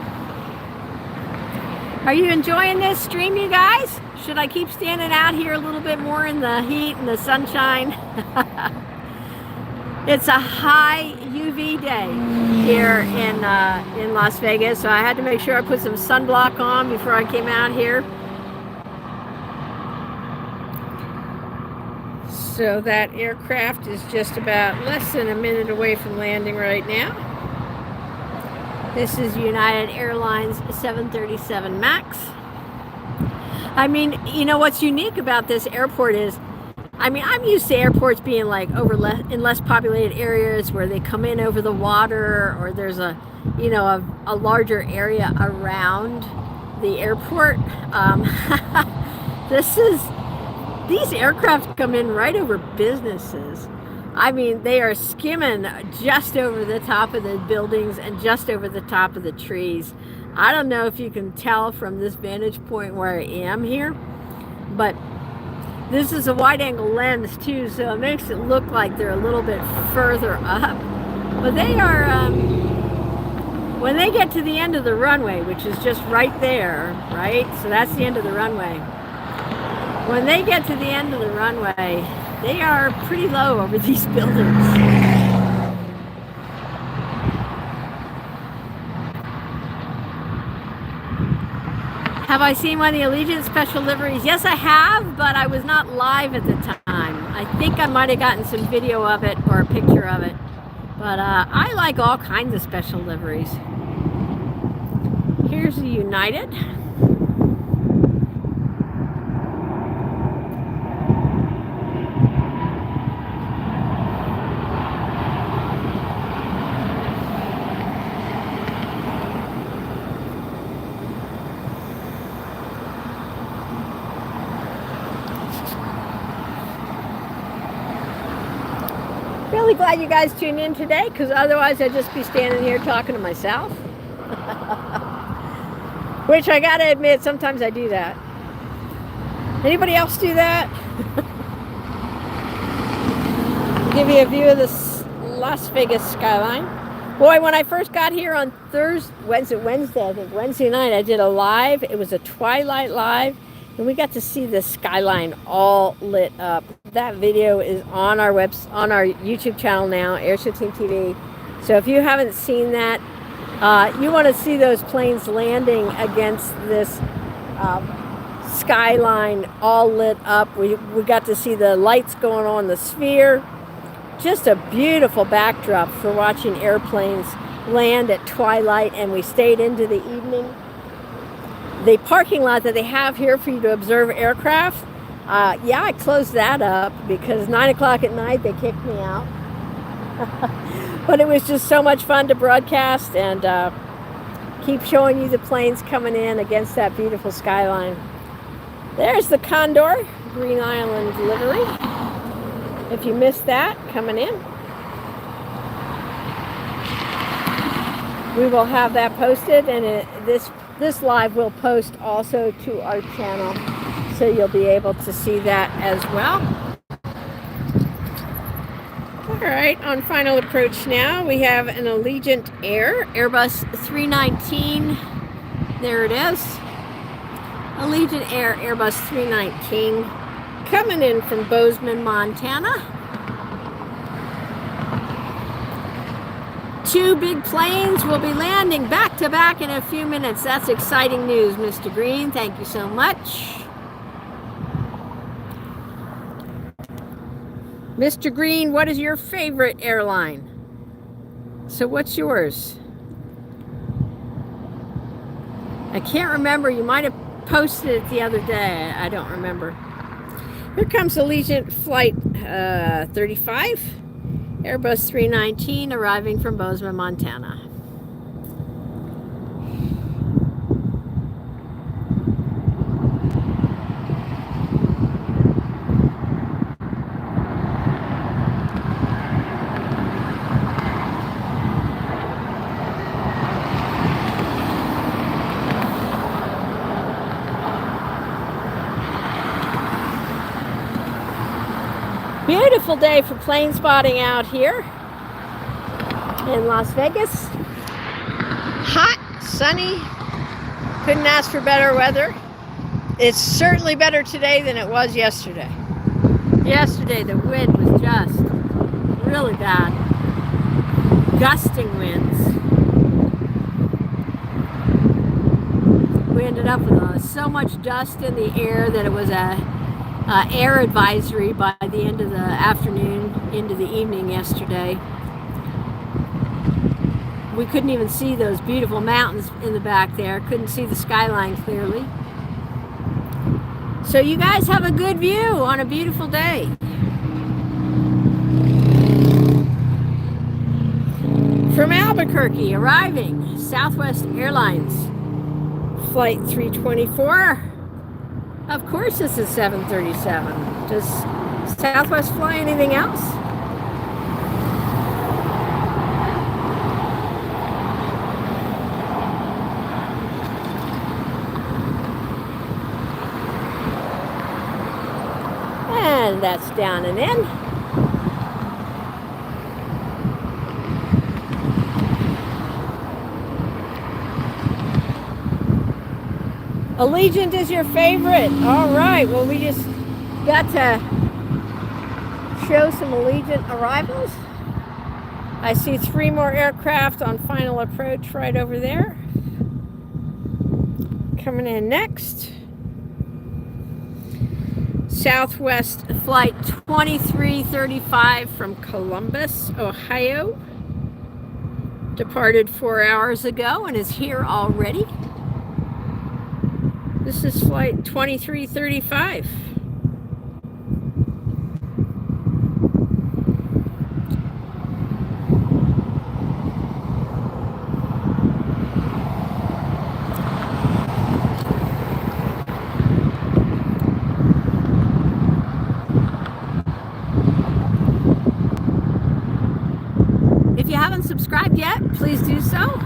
Are you enjoying this stream, you guys? Should I keep standing out here a little bit more in the heat and the sunshine? It's a high UV day here in Las Vegas, so I had to make sure I put some sunblock on before I came out here. So that aircraft is just about less than a minute away from landing right now. This is United Airlines 737 MAX. I mean, you know what's unique about this airport is, I mean, I'm used to airports being like in less populated areas where they come in over the water, or there's a larger area around the airport. These aircraft come in right over businesses. I mean, they are skimming just over the top of the buildings and just over the top of the trees. I don't know if you can tell from this vantage point where I am here, but this is a wide angle lens too, so it makes it look like they're a little bit further up. But they are, when they get to the end of the runway, which is just right there, right? So that's the end of the runway. When they get to the end of the runway, they are pretty low over these buildings. Have I seen one of the Allegiant special liveries? Yes, I have, but I was not live at the time. I think I might have gotten some video of it or a picture of it. But I like all kinds of special liveries. Here's the United. Really glad you guys tuned in today, because otherwise I'd just be standing here talking to myself. Which I gotta admit, sometimes I do that. Anybody else do that? Give you a view of this Las Vegas skyline. Boy, when I first got here on Wednesday night, I did a live. It was a twilight live, and we got to see the skyline all lit up. That video is on our YouTube channel now, AirshowTeamTV. So if you haven't seen that, you want to see those planes landing against this skyline all lit up. We got to see the lights going on the sphere. Just a beautiful backdrop for watching airplanes land at twilight, and we stayed into the evening. The parking lot that they have here for you to observe aircraft, yeah, I closed that up because 9 o'clock at night they kicked me out. But it was just so much fun to broadcast and keep showing you the planes coming in against that beautiful skyline. There's the Condor, Green Island livery. If you missed that, coming in. We will have that posted, and this live will post also to our channel, so you'll be able to see that as well. All right, on final approach now, we have an Allegiant Airbus 319. There it is. Allegiant Airbus 319 coming in from Bozeman, Montana. Two big planes will be landing back to back in a few minutes. That's exciting news, Mr. Green. Thank you so much. Mr. Green, what is your favorite airline? So what's yours? I can't remember. You might have posted it the other day. I don't remember. Here comes Allegiant Flight 35, Airbus 319, arriving from Bozeman, Montana. Beautiful day for plane spotting out here in Las Vegas. Hot, sunny, couldn't ask for better weather. It's certainly better today than it was yesterday. Yesterday the wind was just really bad. Gusting winds. We ended up with so much dust in the air that it was a air advisory by the end of the afternoon into the evening yesterday. We couldn't even see those beautiful mountains in the back there. Couldn't see the skyline clearly. So you guys have a good view on a beautiful day. From Albuquerque, arriving, Southwest Airlines, Flight 324. Of course this is 737. Does Southwest fly anything else? And that's down and in. Allegiant is your favorite. All right. Well, we just got to show some Allegiant arrivals. I see 3 more aircraft on final approach right over there. Coming in next. Southwest Flight 2335 from Columbus, Ohio. Departed 4 hours ago and is here already. This is Flight 2335. If you haven't subscribed yet, please do so.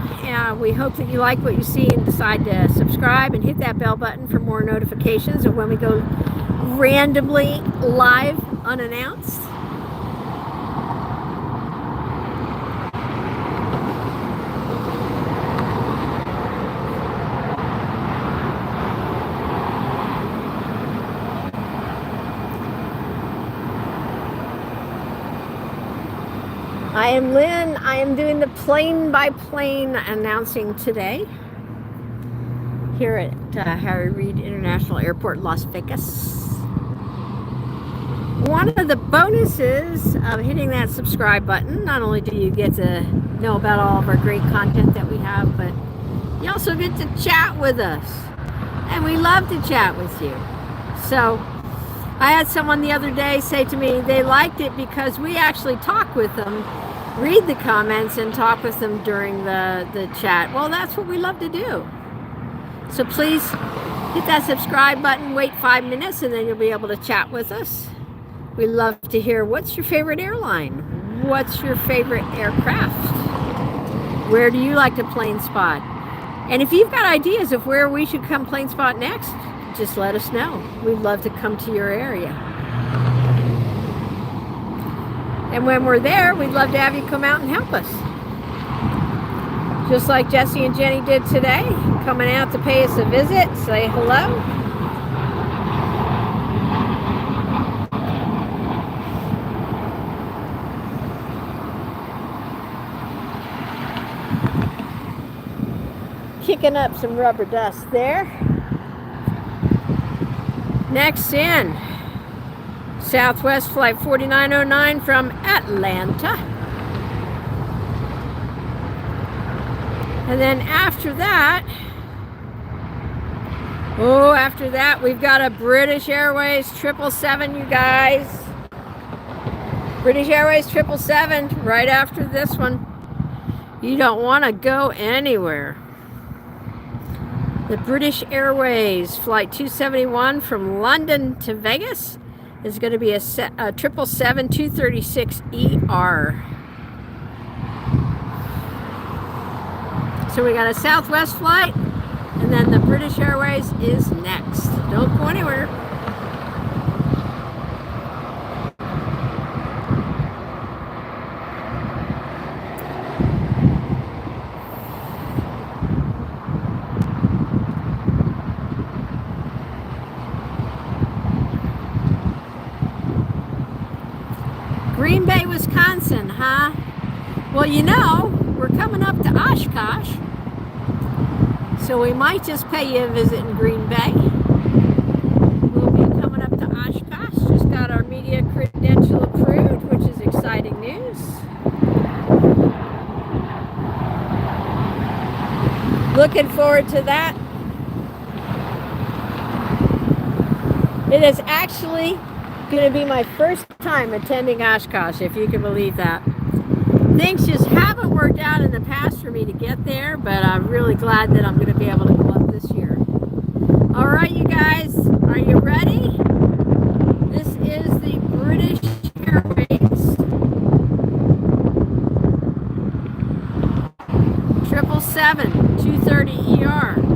We hope that you like what you see and decide to subscribe and hit that bell button for more notifications of when we go randomly live unannounced. I am Lynn. I am doing the plane by plane announcing today here at Harry Reid International Airport, Las Vegas. One of the bonuses of hitting that subscribe button, not only do you get to know about all of our great content that we have, but you also get to chat with us. And we love to chat with you. So I had someone the other day say to me they liked it because we actually talk with them, read the comments, and talk with them during the chat. Well, that's what we love to do. So please hit that subscribe button, wait 5 minutes, and then you'll be able to chat with us. We love to hear, what's your favorite airline? What's your favorite aircraft? Where do you like to plane spot? And if you've got ideas of where we should come plane spot next, just let us know. We'd love to come to your area. And when we're there, we'd love to have you come out and help us. Just like Jesse and Jenny did today, coming out to pay us a visit, say hello. Kicking up some rubber dust there. Next in, Southwest Flight 4909 from Atlanta. And then after that, we've got a British Airways 777, you guys. British Airways 777 right after this one. You don't want to go anywhere. The British Airways Flight 271 from London to Vegas is going to be a 777-236ER. So we got a Southwest flight, and then the British Airways is next. Don't go anywhere. Green Bay, Wisconsin, huh? Well, you know, we're coming up to Oshkosh, so we might just pay you a visit in Green Bay. We'll be coming up to Oshkosh. Just got our media credential approved, which is exciting news. Looking forward to that. It is actually going to be my first time attending Oshkosh, if you can believe that. Things just haven't worked out in the past for me to get there, but I'm really glad that I'm going to be able to go up this year. All right, you guys, are you ready? This is the British Airways 777-230ER.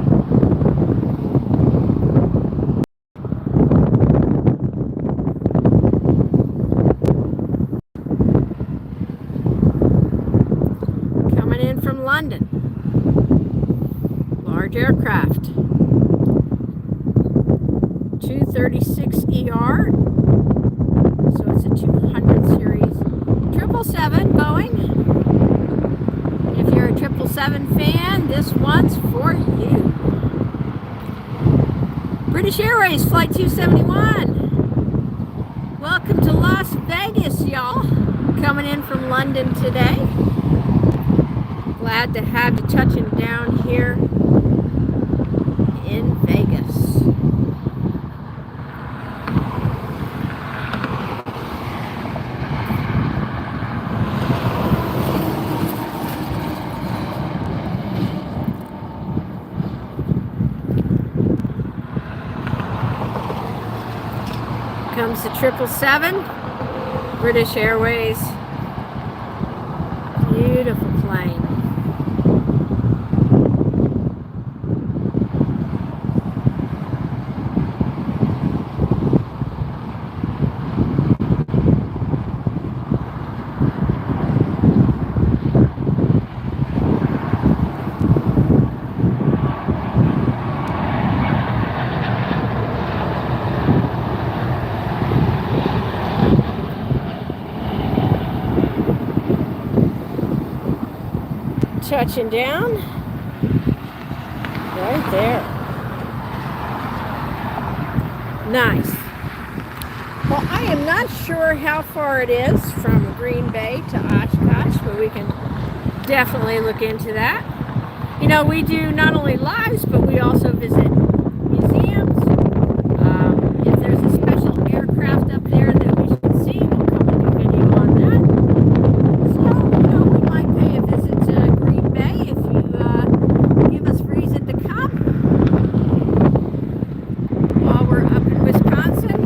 London. Large aircraft. 236ER. So it's a 200 series 777 Boeing. If you're a 777 fan, this one's for you. British Airways Flight 271. Welcome to Las Vegas, y'all. Coming in from London today. Glad to have you touching down here in Vegas. Comes the 777, British Airways. Beautiful plane. Touching down right there. Nice. Well, I am not sure how far it is from Green Bay to Oshkosh, but we can definitely look into that. You know, we do not only lives, but we also visit museums. If there's a special aircraft up there that we should see, we'll come and do a video on that. So, you know, we might pay a visit to Green Bay if you give us reason to come. While we're up in Wisconsin.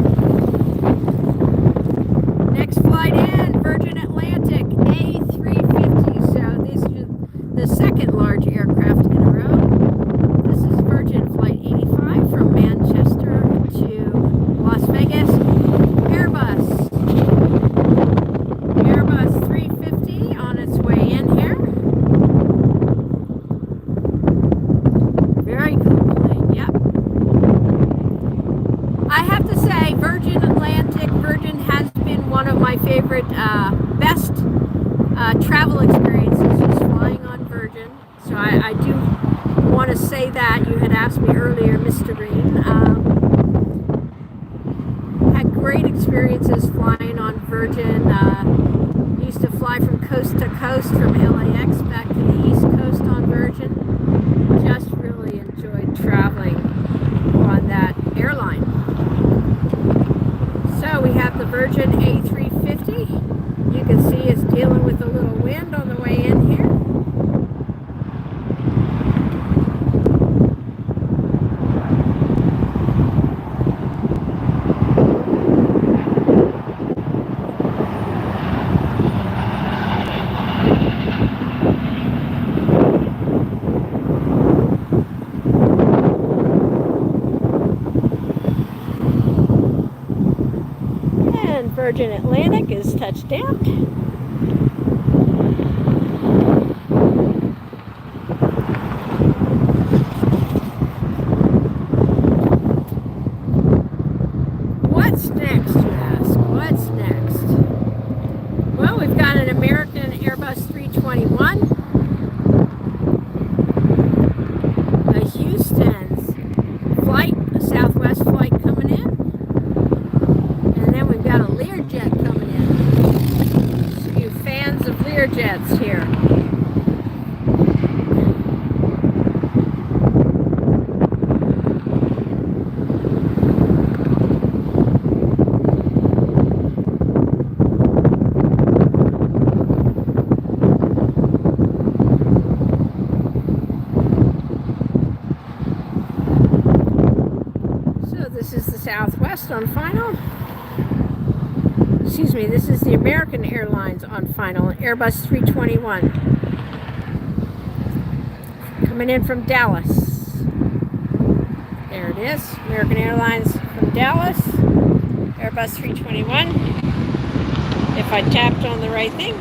Next flight in, Virgin Atlantic A350. So this is the second large aircraft in a row. This is Virgin Flight 85 from Manchester to Las Vegas. Airbus 350 on its way in here. Very cool plane, yep. I have to say, Virgin has been one of my favorite, best travel experiences is flying on Virgin. So I do want to say that. You had asked me earlier, Mr. Green. Had great experiences flying on Virgin. Used to fly from coast to coast, from LAX back to the East Coast on Virgin. Just really enjoyed traveling on that airline. So we have the Virgin A350. You can see it's dealing with a little wind on the way in here. And Virgin Atlantic is touched down. What's next, you ask? What's next? that's here. This is the Southwest on final. Excuse me, this is the American Airlines on final, Airbus 321. Coming in from Dallas. There it is, American Airlines from Dallas, Airbus 321. If I tapped on the right thing.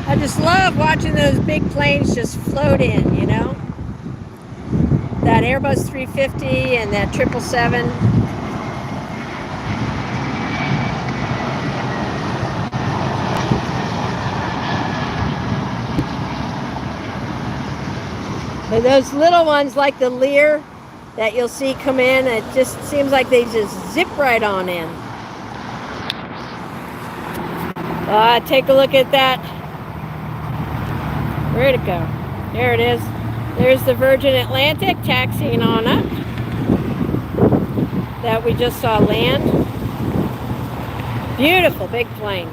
I just love watching those big planes just float in, you know? That Airbus 350 and that 777. But those little ones like the Lear that you'll see come in, it just seems like they just zip right on in. Take a look at that. Where'd it go? There it is. There's the Virgin Atlantic taxiing on up. That we just saw land. Beautiful big plane.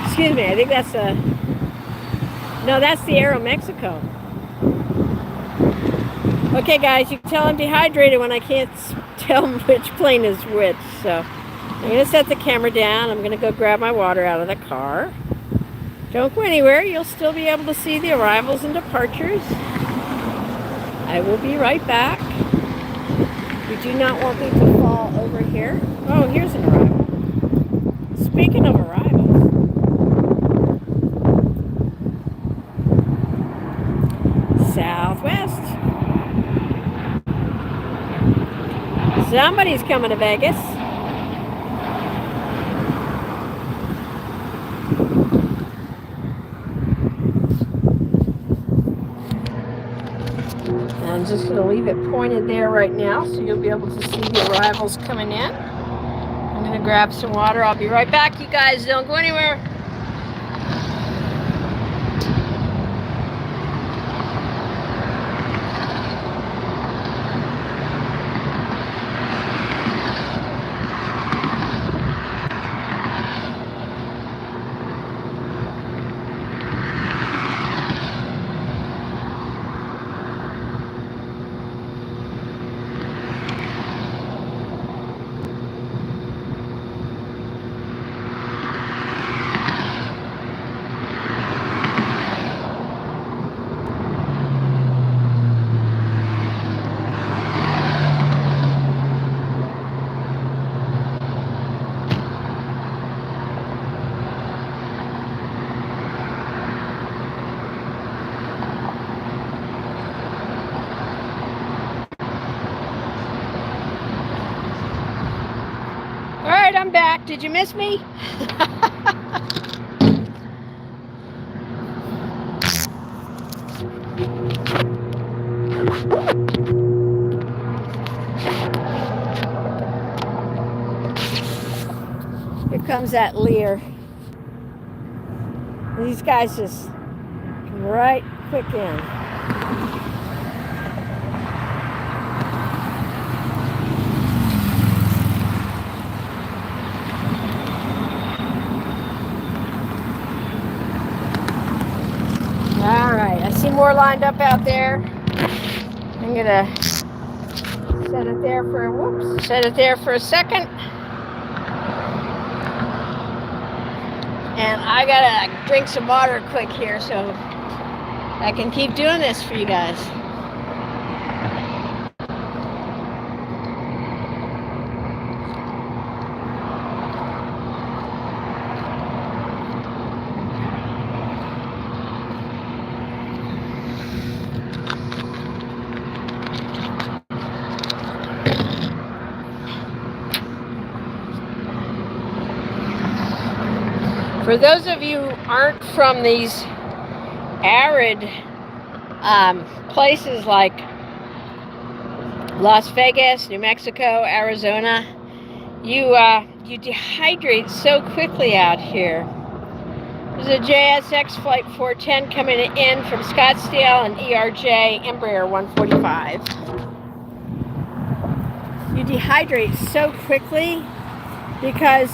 Excuse me, I think that's no, that's the Aeromexico. Okay guys, you can tell I'm dehydrated when I can't tell which plane is which. So I'm going to set the camera down. I'm going to go grab my water out of the car. Don't go anywhere. You'll still be able to see the arrivals and departures. I will be right back. You do not want me to fall over here. Oh, here's an arrival. Speaking of arrivals. Southwest. Somebody's coming to Vegas. I'm just going to leave it pointed there right now so you'll be able to see the arrivals coming in. I'm going to grab some water. I'll be right back. You guys don't go anywhere. I'm back. Did you miss me? Here comes that Lear. These guys just come right quick in. All right, I see more lined up out there. I'm gonna set it there for set it there for a second. And I gotta drink some water quick here so I can keep doing this for you guys. For those of you who aren't from these arid places like Las Vegas, New Mexico, Arizona, you dehydrate so quickly out here. There's a JSX Flight 410 coming in from Scottsdale and ERJ Embraer 145. You dehydrate so quickly because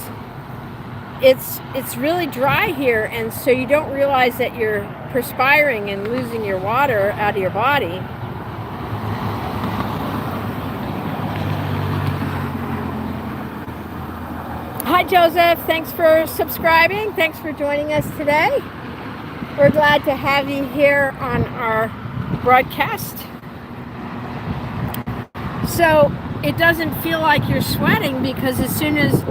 it's really dry here, and so you don't realize that you're perspiring and losing your water out of your body. Hi Joseph, thanks for subscribing. Thanks for joining us today. We're glad to have you here on our broadcast. So it doesn't feel like you're sweating because as soon as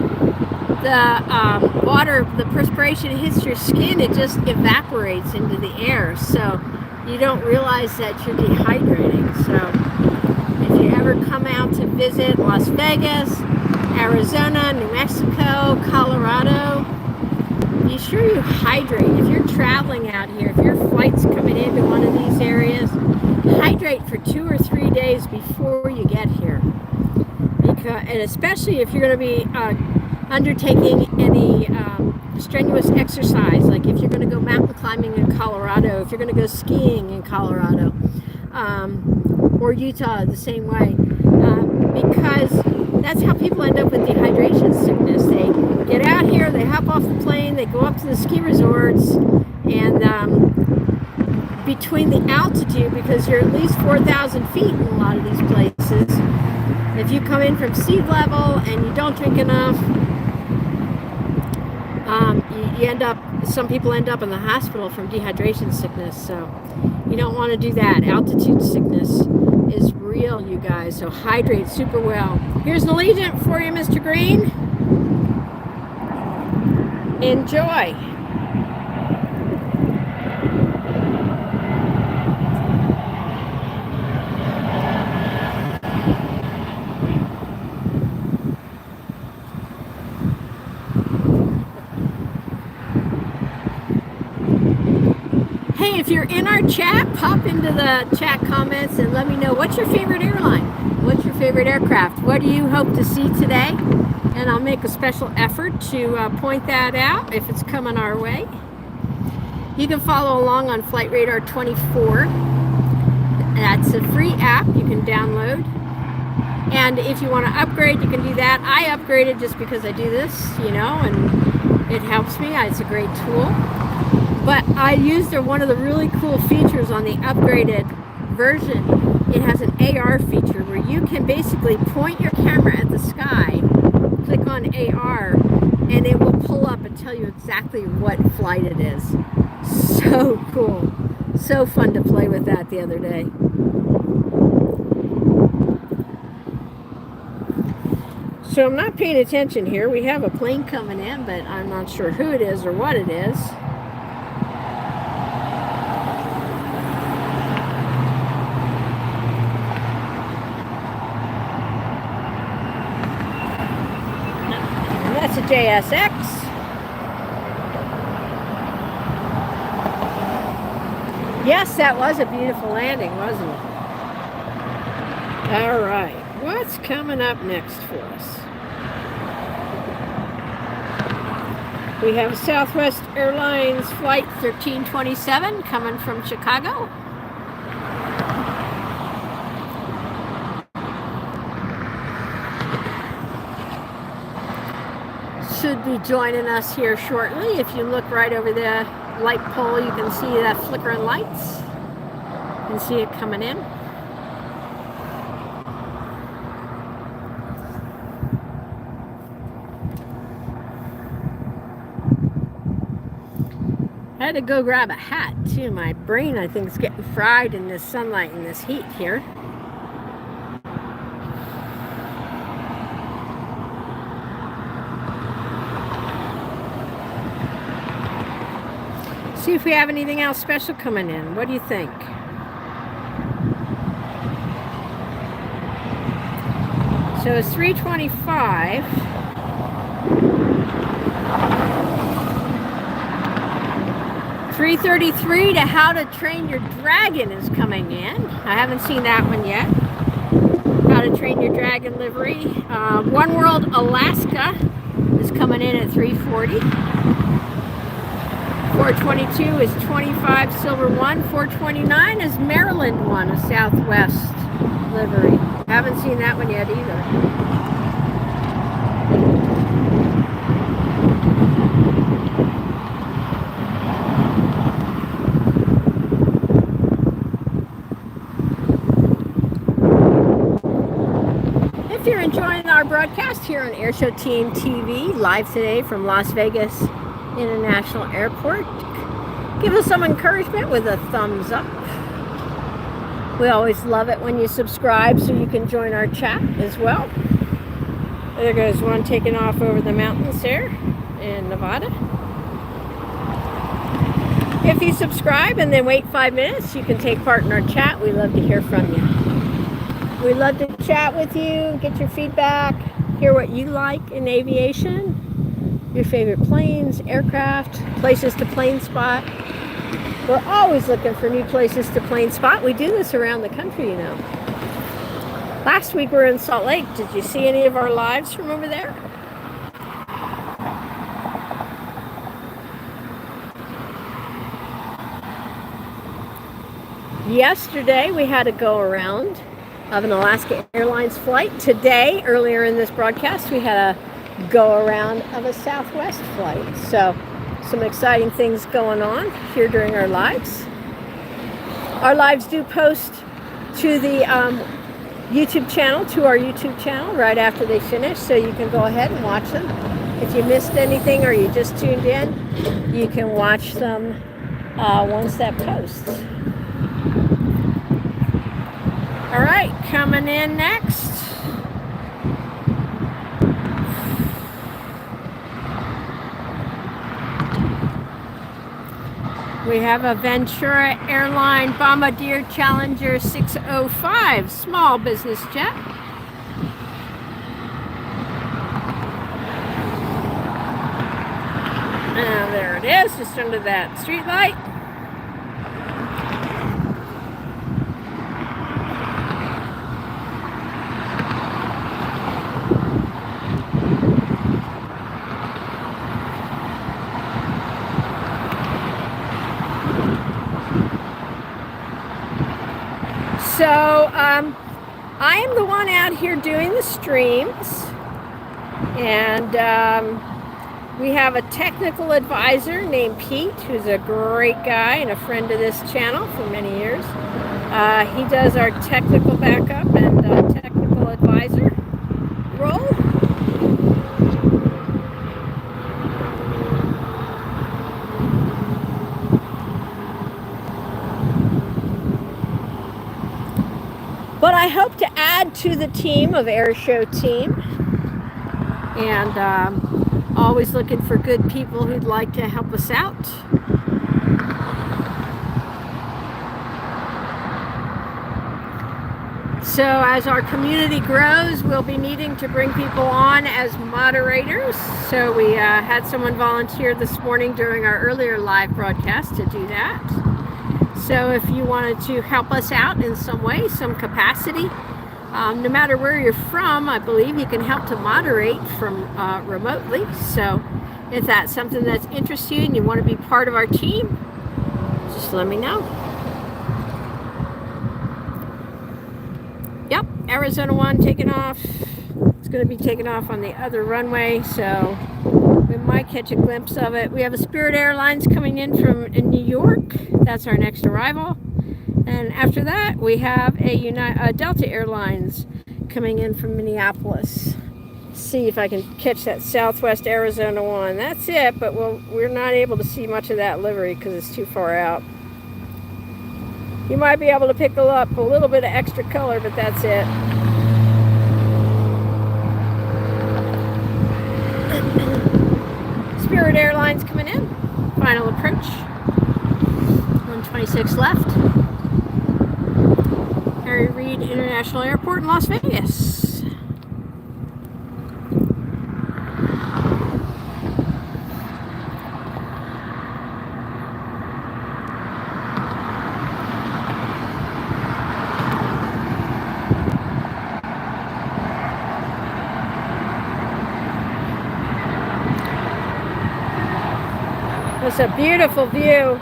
the water, the perspiration hits your skin, it just evaporates into the air. So you don't realize that you're dehydrating. So if you ever come out to visit Las Vegas, Arizona, New Mexico, Colorado, be sure you hydrate. If you're traveling out here, if your flight's coming into one of these areas, hydrate for 2 or 3 days before you get here. And especially if you're going to be undertaking any strenuous exercise, like if you're going to go mountain climbing in Colorado, if you're going to go skiing in Colorado, or Utah the same way, because that's how people end up with dehydration sickness. They get out here, they hop off the plane, they go up to the ski resorts, and between the altitude, because you're at least 4,000 feet in a lot of these places, if you come in from sea level and you don't drink enough, you end up, some people end up in the hospital from dehydration sickness. So you don't want to do that. Altitude sickness is real, you guys. So hydrate super well. Here's an Allegiant for you, Mr. Green. Enjoy. Hey, if you're in our chat, pop into the chat comments and let me know, what's your favorite airline? What's your favorite aircraft? What do you hope to see today? And I'll make a special effort to point that out if it's coming our way. You can follow along on Flight Radar 24. That's a free app you can download. And if you want to upgrade, you can do that. I upgraded just because I do this, you know, and it helps me. It's a great tool. But I used one of the really cool features on the upgraded version. It has an AR feature where you can basically point your camera at the sky, click on AR, and it will pull up and tell you exactly what flight it is. So cool. So fun to play with that the other day. So I'm not paying attention here. We have a plane coming in, but I'm not sure who it is or what it is. That's a JSX. Yes, that was a beautiful landing, wasn't it? All right, what's coming up next for us? We have Southwest Airlines Flight 1327 coming from Chicago. Should be joining us here shortly. If you look right over the light pole, you can see that flickering lights. You can see it coming in. I had to go grab a hat too. My brain, I think, is getting fried in this sunlight and this heat here. See if we have anything else special coming in. What do you think? So it's 3:25. 333 to How to Train Your Dragon is coming in. I haven't seen that one yet. How to Train Your Dragon livery. One World Alaska is coming in at 340. 422 is 25 Silver One. 429 is Maryland One, a Southwest livery. Haven't seen that one yet either. If you're enjoying our broadcast here on AirshowTeamTV, live today from Las Vegas International Airport, give us some encouragement with a thumbs up. We always love it when you subscribe so you can join our chat as well. There goes one taking off over the mountains there in Nevada. If you subscribe and then wait 5 minutes, you can take part in our chat. We love to hear from you. We love to chat with you, get your feedback, hear what you like in aviation, your favorite planes, aircraft, places to plane spot. We're always looking for new places to plane spot. We do this around the country, you know. Last week we were in Salt Lake. Did you see any of our lives from over there? Yesterday we had a go around of an Alaska Airlines flight. Today, earlier in this broadcast, we had a go around of a Southwest flight. So some exciting things going on here during our lives. Our lives do post to the YouTube channel, to our YouTube channel right after they finish, so you can go ahead and watch them. If you missed anything or you just tuned in, you can watch them once that posts. All right, coming in next. We have a Ventura Airline Bombardier Challenger 605 small business jet. And there it is, just under that street light. So I am the one out here doing the streams, and we have a technical advisor named Pete, who's a great guy and a friend of this channel for many years. He does our technical backup and technical advisor role. But I hope to add to the team of Airshow Team, and always looking for good people who'd like to help us out. So as our community grows, we'll be needing to bring people on as moderators. So we had someone volunteer this morning during our earlier live broadcast to do that. So if you wanted to help us out in some way, some capacity, no matter where you're from, I believe you can help to moderate from remotely. So if that's something that's interesting you and you want to be part of our team, just let me know. Yep, Arizona 1 taking off. It's going to be taking off on the other runway, so we might catch a glimpse of it. We have a Spirit Airlines coming in from New York. That's our next arrival. And after that, we have a Delta Airlines coming in from Minneapolis. See if I can catch that Southwest Arizona 1. That's it, but we're not able to see much of that livery because it's too far out. You might be able to pick up a little bit of extra color, but that's it. Spirit Airlines coming in. Final approach. 126 left. Harry Reid International Airport in Las Vegas. Just a beautiful view.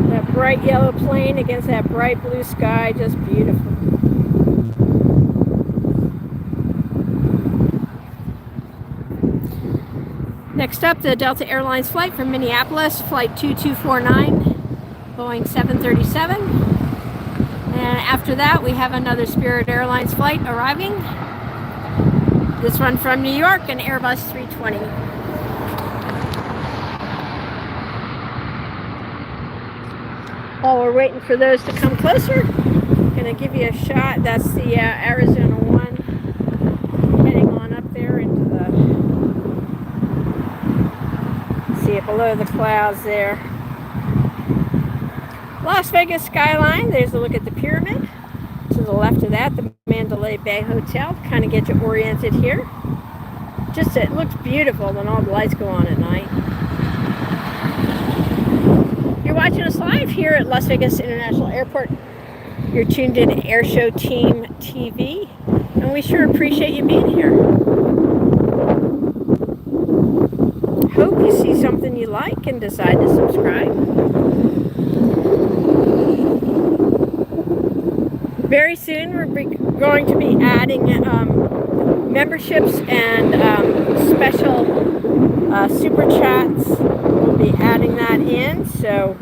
That bright yellow plane against that bright blue sky, just beautiful. Next up, the Delta Airlines flight from Minneapolis, flight 2249, Boeing 737. And after that, we have another Spirit Airlines flight arriving. This one from New York, an Airbus 320. While we're waiting for those to come closer, I'm going to give you a shot. That's the Arizona one heading on up there into the, see it below the clouds there. Las Vegas skyline. There's a look at the pyramid. To the left of that, the Mandalay Bay Hotel. Kind of get you oriented here. Just, it looks beautiful when all the lights go on at night. You're watching us live here at Las Vegas International Airport. You're tuned in to AirshowTeamTV, and we sure appreciate you being here. Hope you see something you like and decide to subscribe. Very soon we're going to be adding memberships and special super chats. We'll be adding that in, so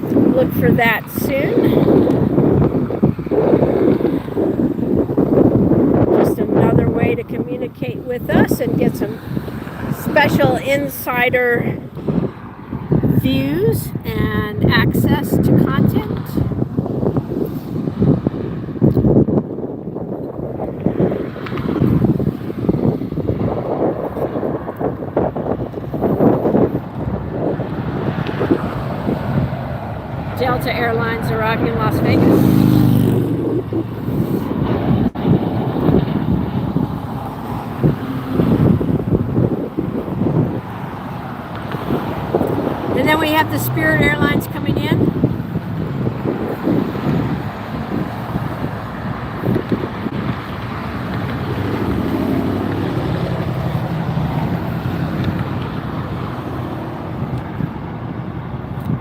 look for that soon. Just another way to communicate with us and get some special insider views and access to content. Delta Airlines arriving in Las Vegas. And then we have the Spirit Airlines coming in.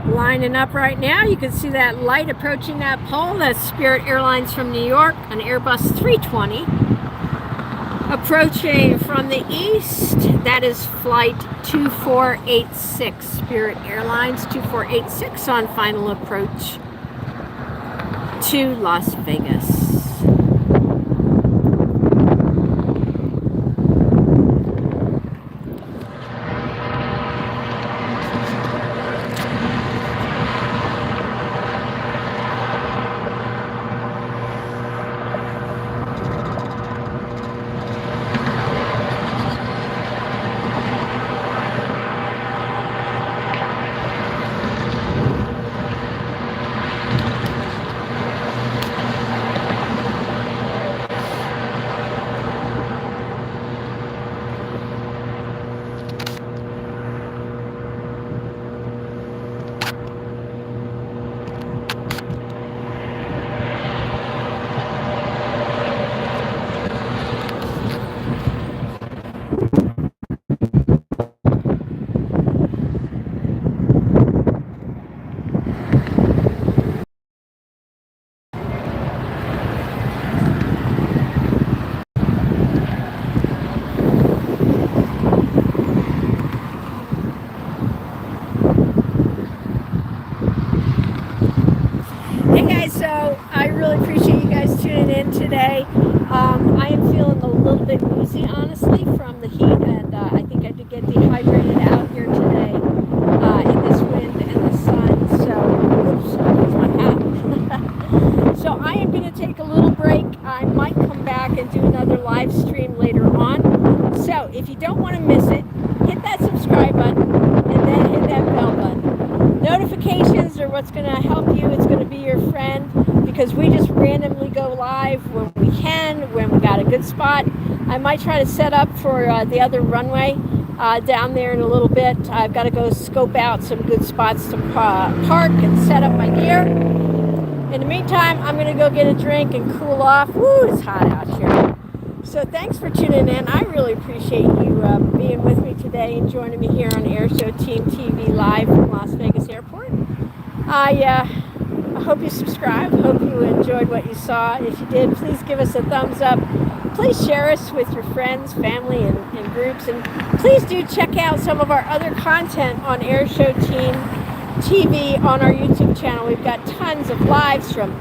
Lining up right now. You can see that light approaching that pole. That's Spirit Airlines from New York, an Airbus 320. Approaching from the east, that is flight 2486, Spirit Airlines 2486 on final approach to Las Vegas. Today. I am feeling a little bit woozy, honestly, from the heat, and I think I did get dehydrated out here today in this wind and the sun. So, oops, that's my hat. So I am going to take a little break. I might come back and do another live stream later on. So if you don't want to miss it, hit that subscribe button and then hit that bell button. Notifications are what's going to help you. It's going to be your friend, because we just randomly go live when we can, when we got a good spot. I might try to set up for the other runway down there in a little bit. I've got to go scope out some good spots to park and set up my gear. In the meantime, I'm going to go get a drink and cool off. Woo, it's hot out here. So thanks for tuning in. I really appreciate you being with me today and joining me here on Airshow Team TV live from Las Vegas Airport. I hope you subscribed. Hope you enjoyed what you saw. If you did, please give us a thumbs up. Please share us with your friends, family, and groups. And please do check out some of our other content on Airshow Team TV on our YouTube channel. We've got tons of lives from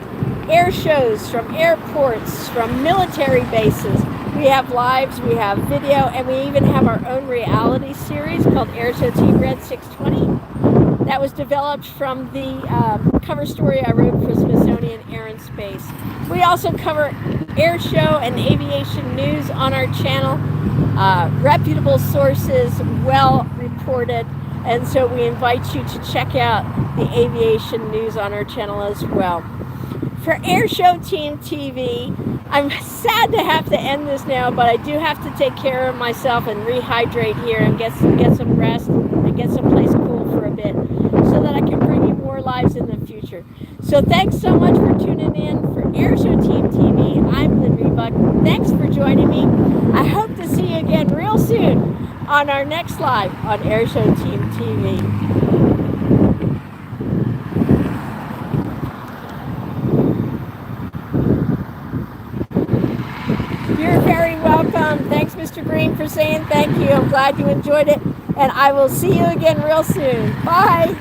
air shows, from airports, from military bases. We have lives, we have video, and we even have our own reality series called Airshow Team Red 620. That was developed from the cover story I wrote for Smithsonian Air and Space. We also cover air show and aviation news on our channel, reputable sources, well reported, and so we invite you to check out the aviation news on our channel as well. For Airshow Team TV, I'm sad to have to end this now, but I do have to take care of myself and rehydrate here and get some rest and get someplace cool for a bit so that I can bring you more lives in the future. So thanks so much for tuning in for Airshow Team TV. I'm Livery Buck. Thanks for joining me. I hope to see you again real soon on our next live on Airshow Team TV. You're very welcome. Thanks, Mr. Green, for saying thank you. I'm glad you enjoyed it, and I will see you again real soon. Bye.